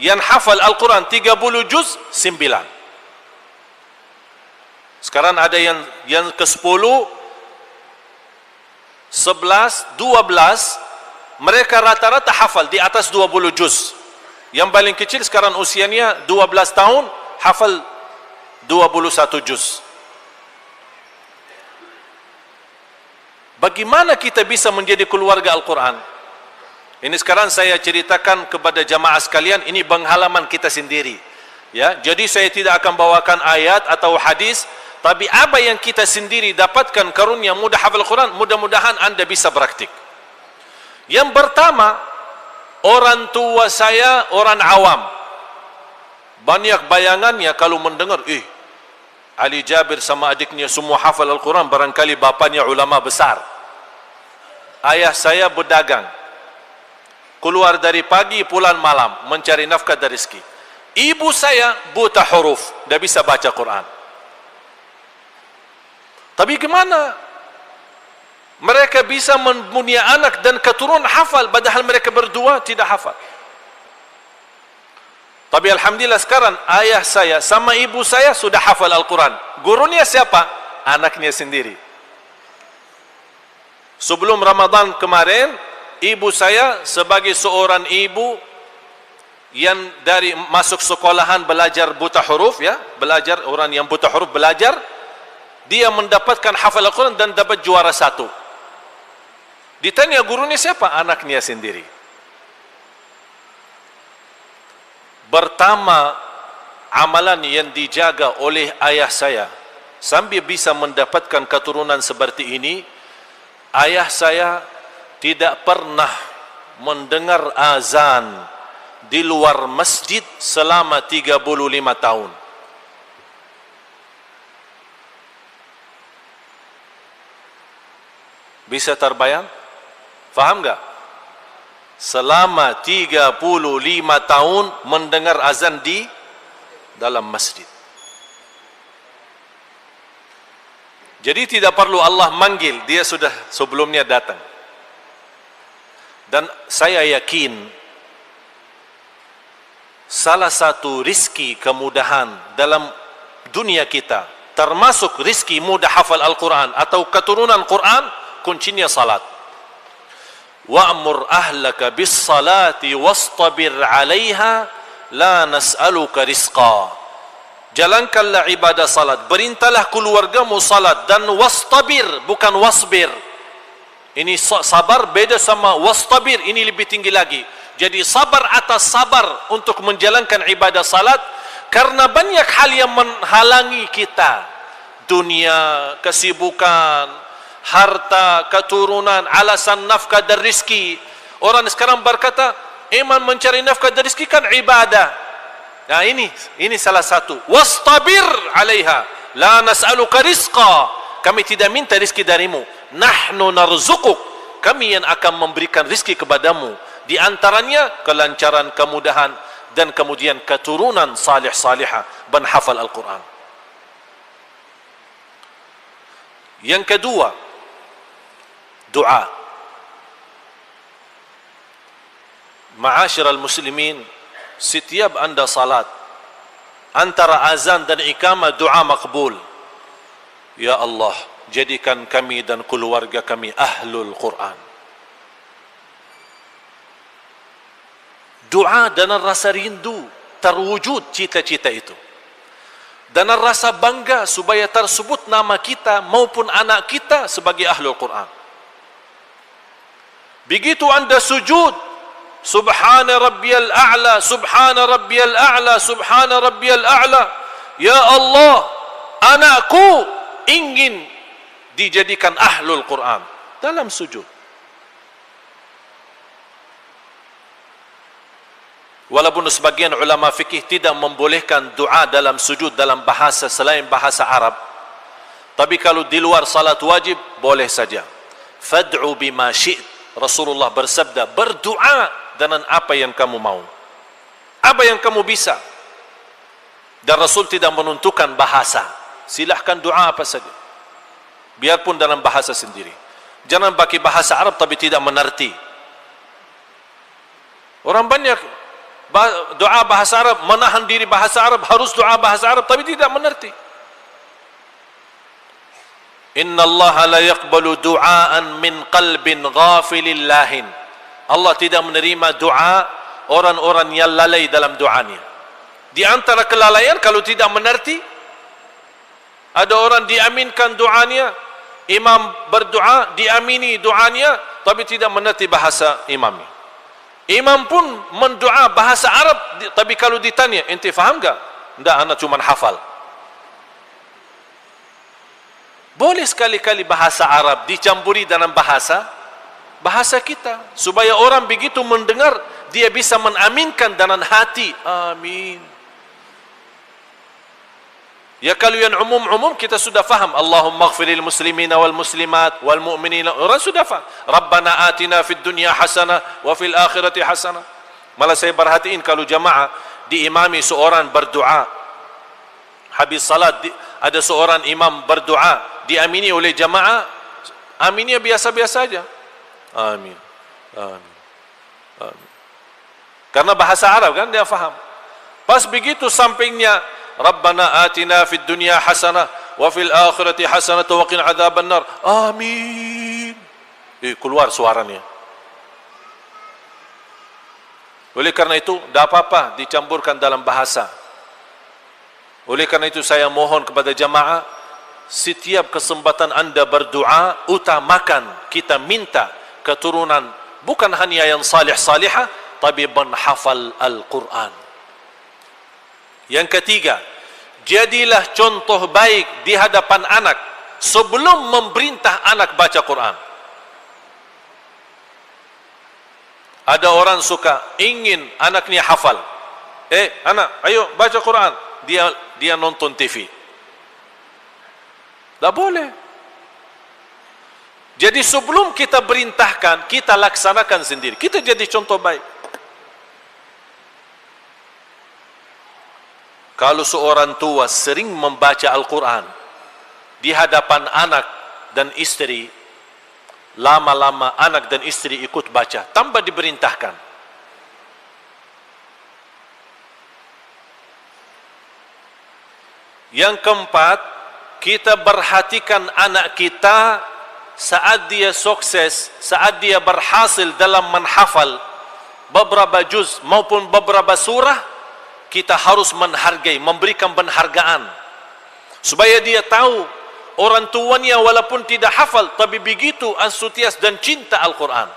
Yang hafal Al-Quran 30 juz, 9. Sekarang ada yang ke-10, 11, 12, mereka rata-rata hafal di atas 20 juz. Yang paling kecil sekarang usianya 12 tahun, hafal 21 juz. Bagaimana kita bisa menjadi keluarga Al-Quran? Ini sekarang saya ceritakan kepada jamaah sekalian, ini pengalaman kita sendiri. Ya, jadi saya tidak akan bawakan ayat atau hadis, Tapi apa yang kita sendiri dapatkan karunia mudah hafal Quran, mudah-mudahan Anda bisa praktik. Yang pertama, orang tua saya orang awam. Banyak bayangannya kalau mendengar, Ali Jabir sama adiknya semua hafal Al-Quran, barangkali bapaknya ulama besar. Ayah saya berdagang, keluar dari pagi pulang malam mencari nafkah dan rezeki. Ibu saya buta huruf, tidak bisa baca Quran. Tapi gimana mereka bisa mempunyai anak dan keturunan hafal, padahal mereka berdua tidak hafal? Tapi alhamdulillah sekarang ayah saya sama ibu saya sudah hafal Al-Quran. Gurunya siapa? Anaknya sendiri. Sebelum Ramadan kemarin, ibu saya sebagai seorang ibu yang dari masuk sekolahan belajar buta huruf, ya, belajar, orang yang buta huruf belajar, dia mendapatkan hafal Al-Quran dan dapat juara 1. Ditanya gurunya siapa? Anaknya sendiri. Pertama, amalan yang dijaga oleh ayah saya sambil bisa mendapatkan keturunan seperti ini, ayah saya tidak pernah mendengar azan di luar masjid selama 35 tahun. Bisa terbayang? Faham enggak? Selama 35 tahun mendengar azan di dalam masjid. Jadi tidak perlu Allah manggil, dia sudah sebelumnya datang. Dan saya yakin salah satu rizki kemudahan dalam dunia kita, termasuk rizki mudah hafal Al-Quran atau keturunan Quran, kuncinya salat. Wa'mur ahlaka bis salati wastabir 'alaiha la nas'aluka rizqa. Jalankanlah ibadah salat, perintahlah keluargamu salat, dan wastabir, bukan wasbir. Ini sabar beda sama wastabir, ini lebih tinggi lagi. Jadi sabar atas sabar untuk menjalankan ibadah salat, karena banyak hal yang menghalangi kita. Dunia, kesibukan, harta, keturunan, alasan nafkah dan rizki. Orang sekarang berkata, iman mencari nafkah dan rizki kan ibadah. Nah ini salah satu. Wastabir 'alaiha la nas'aluka rizqa. Kami tidak minta rizki darimu. Nahnu narzuquk. Kami yang akan memberikan rizki kepadamu. Di antaranya kelancaran, kemudahan, dan kemudian keturunan salih-salihah dan hafal Al-Quran. Yang kedua, doa. Ma'asyiral muslimin, setiap anda salat, antara azan dan iqamah doa makbul. Ya Allah, jadikan kami dan keluarga kami ahlul Quran. Doa dan rasa rindu terwujud cita-cita itu, dan rasa bangga supaya tersebut nama kita maupun anak kita sebagai ahlul Quran. Begitu anda sujud, subhana rabbiyal a'la, subhana rabbiyal a'la, subhana rabbiyal a'la. Ya Allah, anakku ingin dijadikan ahlul Quran dalam sujud. Walaupun sebagian ulama fikih tidak membolehkan doa dalam sujud dalam bahasa selain bahasa Arab, tapi kalau di luar salat wajib boleh saja. Fad'u bima syi'ta. Rasulullah bersabda, berdoa dengan apa yang kamu mau, apa yang kamu bisa. Dan Rasul tidak menentukan bahasa. Silahkan doa apa saja, biarpun dalam bahasa sendiri. Jangan pakai bahasa Arab tapi tidak mengerti. Orang banyak doa bahasa Arab, menahan diri bahasa Arab, harus doa bahasa Arab tapi tidak mengerti. Inna Allah la yaqbalu du'aan min qalbin ghafilin lahin. Allah tidak menerima doa orang-orang yang lalai dalam doanya. Di antara kelalaian kalau tidak mengerti, ada orang diaminkan doanya, imam berdoa diamini doanya tapi tidak mengerti bahasa imamnya. Imam pun mendoa bahasa Arab, tapi kalau ditanya, ente faham enggak? Enggak, anak cuma hafal. boleh sekali-kali bahasa Arab dicampuri dalam bahasa kita, supaya orang begitu mendengar dia bisa menaminkan dengan hati, amin. Ya kalau yang umum-umum kita sudah faham, Allahumma ighfiril muslimina wal muslimat wal mu'minina, orang sudah faham. Rabbana atina fid dunya hasanah wa fil akhirati hasanah. Malah saya perhatiin kalau jamaah diimami seorang berdoa, habis salat ada seorang imam berdoa, diamini oleh jamaah, aminnya biasa-biasa saja. Amin. Amin. Amin. Karena bahasa Arab kan dia faham. Pas begitu sampingnya Rabbana atina fid dunya hasanah wa fil akhirati hasanah wa qina adzabannar. Amin. Keluar suaranya. Oleh karena itu, tidak apa-apa dicampurkan dalam bahasa. Oleh karena itu saya mohon kepada jamaah, setiap kesempatan anda berdoa, utamakan kita minta keturunan bukan hanya yang salih-salihah, tapi menghafal Al-Quran. Yang ketiga, jadilah contoh baik di hadapan anak sebelum memerintah anak baca Quran. Ada orang suka ingin anaknya hafal. Anak, ayo baca Quran. Dia nonton TV. Tak boleh. Jadi sebelum kita perintahkan, kita laksanakan sendiri. Kita jadi contoh baik. Kalau seorang tua sering membaca Al-Quran di hadapan anak dan istri, lama-lama anak dan istri ikut baca tanpa diperintahkan. Yang keempat, kita perhatikan anak kita saat dia sukses, saat dia berhasil dalam menghafal beberapa juz maupun beberapa surah, kita harus menghargai, memberikan penghargaan supaya dia tahu orang tuanya walaupun tidak hafal tapi begitu antusias dan cinta Al-Quran.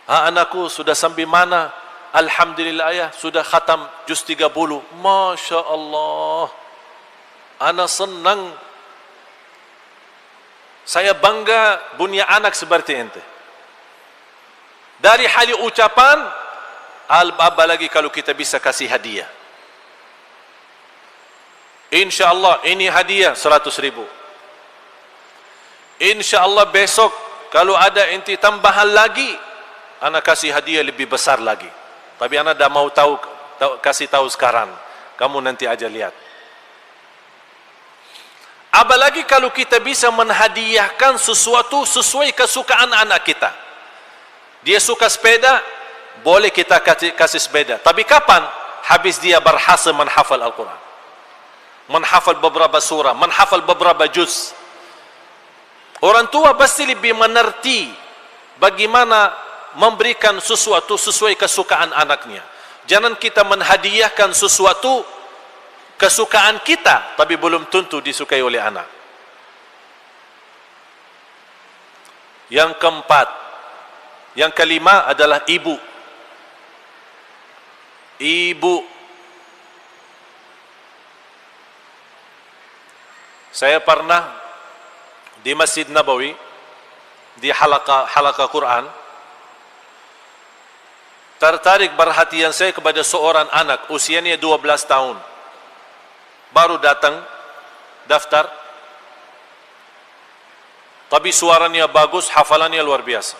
Anakku sudah sampai mana? Alhamdulillah ayah, sudah khatam juz 30. Masya Allah, anak senang. Saya bangga punya anak seperti ente. Dari hal ucapan, apalagi kalau kita bisa kasih hadiah. InsyaAllah ini hadiah 100.000. InsyaAllah besok kalau ada inti tambahan lagi, anak kasih hadiah lebih besar lagi. Tapi anak dah mau kasih tahu sekarang. Kamu nanti aja lihat. Apalagi kalau kita bisa menhadiahkan sesuatu sesuai kesukaan anak kita. Dia suka sepeda, boleh kita kasih sepeda. Tapi kapan? Habis dia berhasil menghafal Al-Quran, menghafal beberapa surah, menghafal beberapa juz. Orang tua pasti lebih mengerti bagaimana memberikan sesuatu sesuai kesukaan anaknya. Jangan kita menhadiahkan sesuatu kesukaan kita tapi belum tentu disukai oleh anak. Yang keempat, yang kelima adalah ibu. Saya pernah di Masjid Nabawi di halaqah Quran, tertarik perhatian saya kepada seorang anak usianya 12 tahun, baru datang daftar, tapi suaranya bagus, hafalannya luar biasa.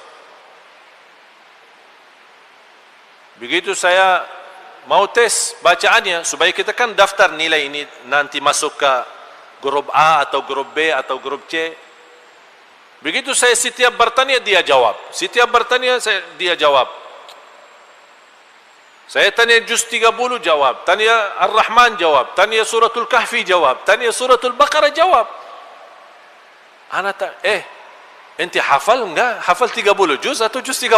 Begitu saya mau tes bacaannya, supaya kita kan daftar nilai ini nanti masuk ke grup A atau grup B atau grup C. Begitu saya setiap bertanya dia jawab, setiap bertanya dia jawab. Saya tanya juz 30 jawab, tanya Ar-Rahman jawab, tanya suratul Kahfi jawab, tanya suratul Baqarah jawab. Anak ente hafal enggak? Hafal 30 juz atau juz 30?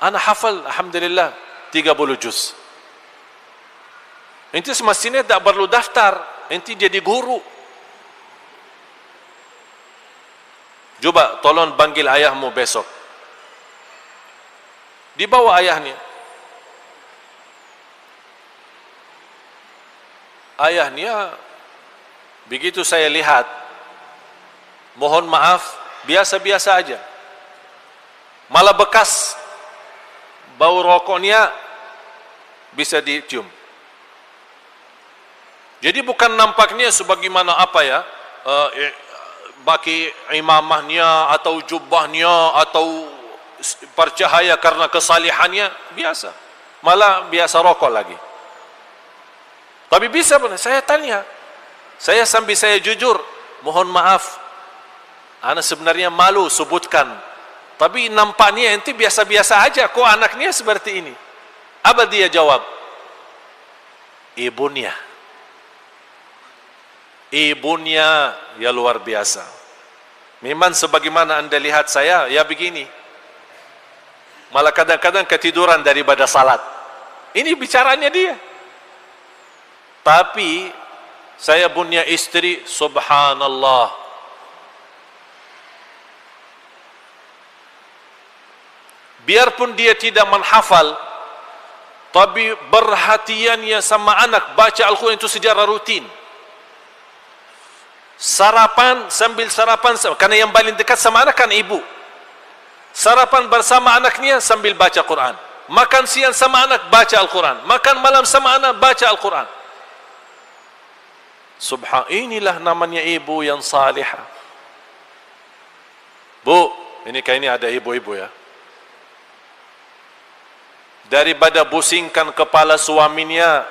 Anak hafal alhamdulillah 30 juz. Ente semestinya tak perlu daftar, ente jadi guru. Coba tolong panggil ayahmu besok. Dibawa ayahnya. Ayahnya begitu saya lihat mohon maaf, biasa-biasa aja. Malah bekas bau rokoknya bisa dicium. Jadi bukan nampaknya sebagaimana apa ya, baki imamahnya atau jubahnya atau bercahaya karena kesalihannya, biasa. Malah biasa rokok lagi. Tapi bisa benar, saya tanya. Saya sambil saya jujur, mohon maaf, ana sebenarnya malu sebutkan. Tapi nampaknya ente biasa-biasa aja, kok anaknya seperti ini. Apa dia jawab? Ibunya. Ibunya ya luar biasa. Memang sebagaimana anda lihat saya, ya begini. Malah kadang-kadang ketiduran daripada salat. Ini bicaranya dia. Tapi saya punya istri, subhanallah. Biarpun dia tidak menghafal, tapi perhatiannya sama anak, baca Al-Quran itu secara rutin. Sarapan, sambil sarapan, karena yang paling dekat sama anak kan ibu. Sarapan bersama anaknya sambil baca Quran. Makan siang sama anak, baca Al-Quran. Makan malam sama anak, baca Al-Quran. Inilah namanya ibu yang salihah. Bu, ini kayaknya ada ibu-ibu ya. Daripada pusingkan kepala suaminya,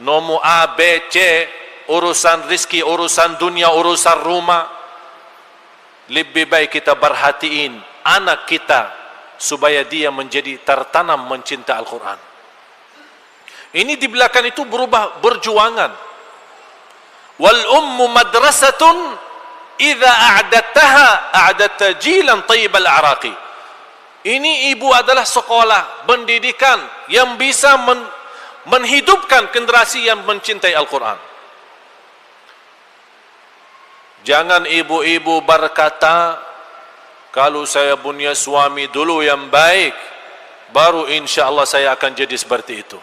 nomor A, B, C, urusan rizki, urusan dunia, urusan rumah, lebih baik kita perhatiin anak kita supaya dia menjadi tertanam mencinta Al-Quran. Ini di belakang itu berubah berjuangan. Wal ummu madrasatun idza a'dadtaha a'dadta jilan tayyibal a'raqi. Ini ibu adalah sekolah pendidikan yang bisa menghidupkan generasi yang mencintai Al-Quran. Jangan ibu-ibu berkata, kalau saya punya suami dulu yang baik, baru insya Allah saya akan jadi seperti itu.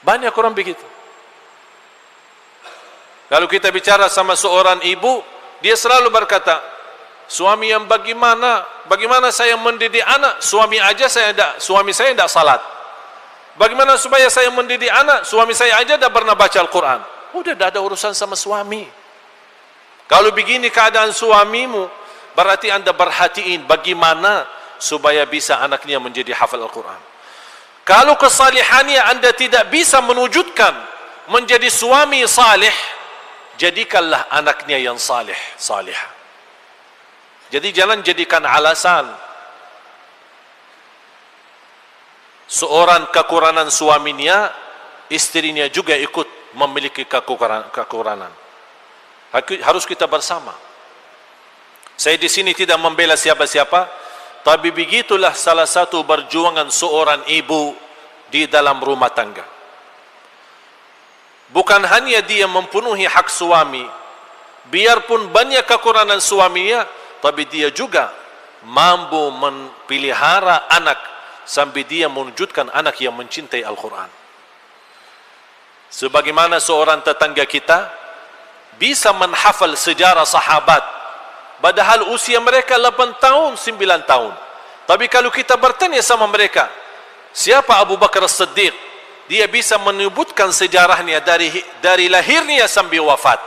Banyak orang begitu. Kalau kita bicara sama seorang ibu, dia selalu berkata, suami yang bagaimana saya mendidik anak, suami saya tidak salat. Bagaimana supaya saya mendidik anak, suami saya aja tidak pernah baca Al-Quran. Udah tidak ada urusan sama suami. Kalau begini keadaan suamimu, berarti anda perhatiin bagaimana supaya bisa anaknya menjadi hafal Al-Quran. Kalau kesalihannya anda tidak bisa menwujudkan menjadi suami salih, jadikanlah anaknya yang salihah. Jadi jangan jadikan alasan seorang kekurangan suaminya, istrinya juga ikut memiliki kekurangan. Harus kita bersama. Saya di sini tidak membela siapa-siapa, tapi begitulah salah satu perjuangan seorang ibu di dalam rumah tangga. Bukan hanya dia mempenuhi hak suami, biarpun banyak kekurangan suaminya, tapi dia juga mampu mempelihara anak sampai dia mewujudkan anak yang mencintai Al-Quran. Sebagaimana seorang tetangga kita bisa menghafal sejarah sahabat, padahal usia mereka 8 tahun, 9 tahun. Tapi kalau kita bertanya sama mereka, siapa Abu Bakar As-Siddiq? Dia bisa menyebutkan sejarahnya dari lahirnya sampai wafat.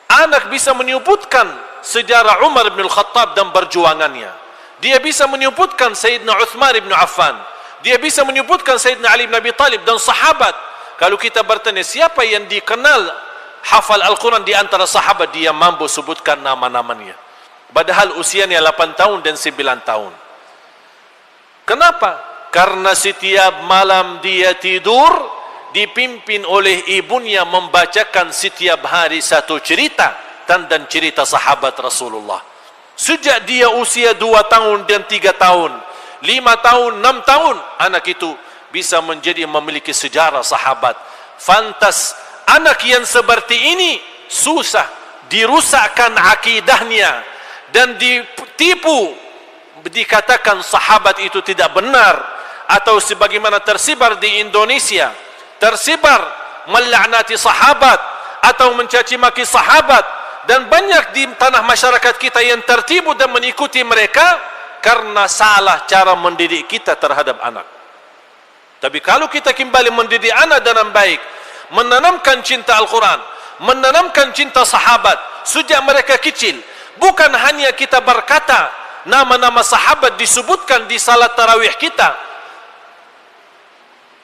Anak bisa menyebutkan sejarah Umar bin Al-Khattab dan perjuangannya. Dia bisa menyebutkan Sayyidina Uthman bin Affan. Dia bisa menyebutkan Sayyidina Ali bin Abi Talib dan sahabat. Kalau kita bertanya siapa yang dikenal hafal Al-Quran di antara sahabat, dia mampu sebutkan nama-namanya. Padahal usianya 8 tahun dan 9 tahun. Kenapa? Karena setiap malam dia tidur dipimpin oleh ibunya membacakan setiap hari satu cerita dan cerita sahabat Rasulullah. Sejak dia usia 2 tahun dan 3 tahun, 5 tahun, 6 tahun, anak itu bisa memiliki sejarah sahabat. Fantas anak yang seperti ini susah dirusakkan akidahnya dan ditipu, dikatakan sahabat itu tidak benar, atau sebagaimana tersebar di Indonesia, tersebar melaknati sahabat atau mencaci maki sahabat Dan banyak di tanah masyarakat kita yang tertipu dan mengikuti mereka karena salah cara mendidik kita terhadap anak. Tapi kalau kita kembali mendidik anak dengan baik, menanamkan cinta Al-Quran, menanamkan cinta sahabat sejak mereka kecil, bukan hanya kita berkata nama-nama sahabat disebutkan di salat tarawih kita,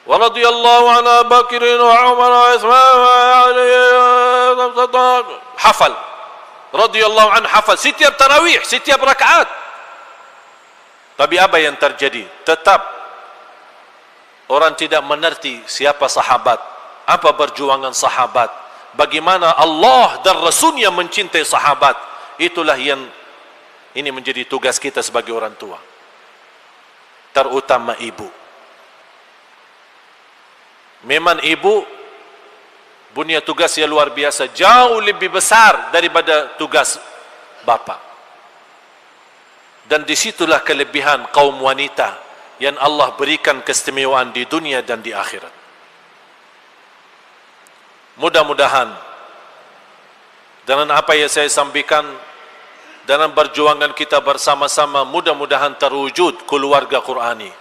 wa radhiyallahu an Abu Bakr wa Umar wa Utsman, hafal radhiyallahu an, hafal setiap tarawih, setiap rakaat. Tapi apa yang terjadi? Tetap orang tidak mengerti siapa sahabat, apa perjuangan sahabat, bagaimana Allah dan Rasulnya mencintai sahabat. Itulah yang ini menjadi tugas kita sebagai orang tua, terutama ibu. Memang ibu punya tugas yang luar biasa, jauh lebih besar daripada tugas bapa. Dan disitulah kelebihan kaum wanita yang Allah berikan keistimewaan di dunia dan di akhirat. Mudah-mudahan dengan apa yang saya sampaikan, dalam perjuangan kita bersama-sama, mudah-mudahan terwujud keluarga Qurani,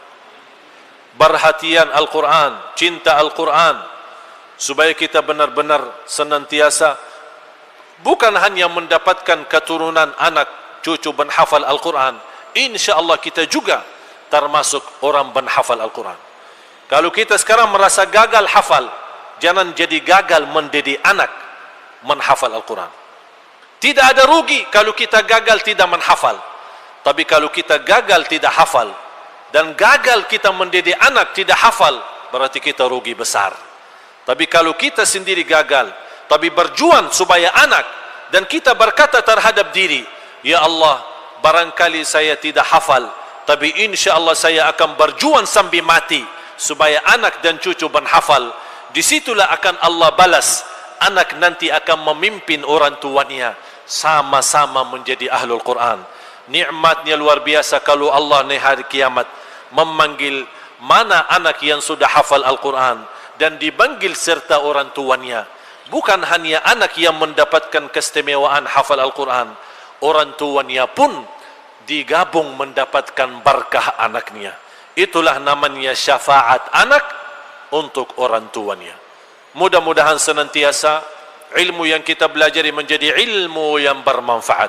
perhatian Al-Quran, cinta Al-Quran, supaya kita benar-benar senantiasa bukan hanya mendapatkan keturunan anak cucu penghafal Al-Quran, insya-Allah kita juga termasuk orang penghafal Al-Quran. Kalau kita sekarang merasa gagal hafal, jangan jadi gagal mendidik anak menghafal Al-Quran. Tidak ada rugi kalau kita gagal tidak menghafal. Tapi kalau kita gagal tidak hafal dan gagal kita mendidik anak tidak hafal, berarti kita rugi besar. Tapi kalau kita sendiri gagal, tapi berjuang supaya anak, dan kita berkata terhadap diri, ya Allah, barangkali saya tidak hafal, tapi insya Allah saya akan berjuang sampai mati supaya anak dan cucu menghafal. Disitulah akan Allah balas. Anak nanti akan memimpin orang tuanya, sama-sama menjadi ahlul Quran. Nikmatnya luar biasa kalau Allah di hari kiamat memanggil mana anak yang sudah hafal Al-Quran dan dipanggil serta orang tuanya. Bukan hanya anak yang mendapatkan keistimewaan hafal Al-Quran, orang tuanya pun digabung mendapatkan berkah anaknya. Itulah namanya syafaat anak untuk orang tuanya. Mudah-mudahan senantiasa ilmu yang kita pelajari menjadi ilmu yang bermanfaat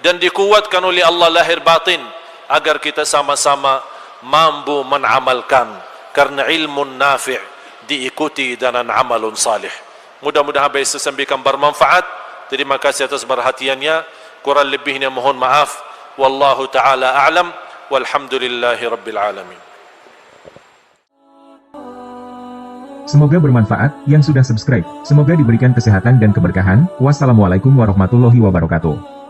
dan dikuatkan oleh Allah lahir batin, agar kita sama-sama mampu mengamalkan, karena ilmu nafi' diikuti dengan amalun salih. Mudah-mudahan apa yang saya sampaikan bermanfaat. Terima kasih atas perhatiannya. Kurang lebihnya mohon maaf. Wallahu ta'ala a'lam. Walhamdulillahi rabbil alamin. Semoga bermanfaat yang sudah subscribe. Semoga diberikan kesehatan dan keberkahan. Wassalamualaikum warahmatullahi wabarakatuh.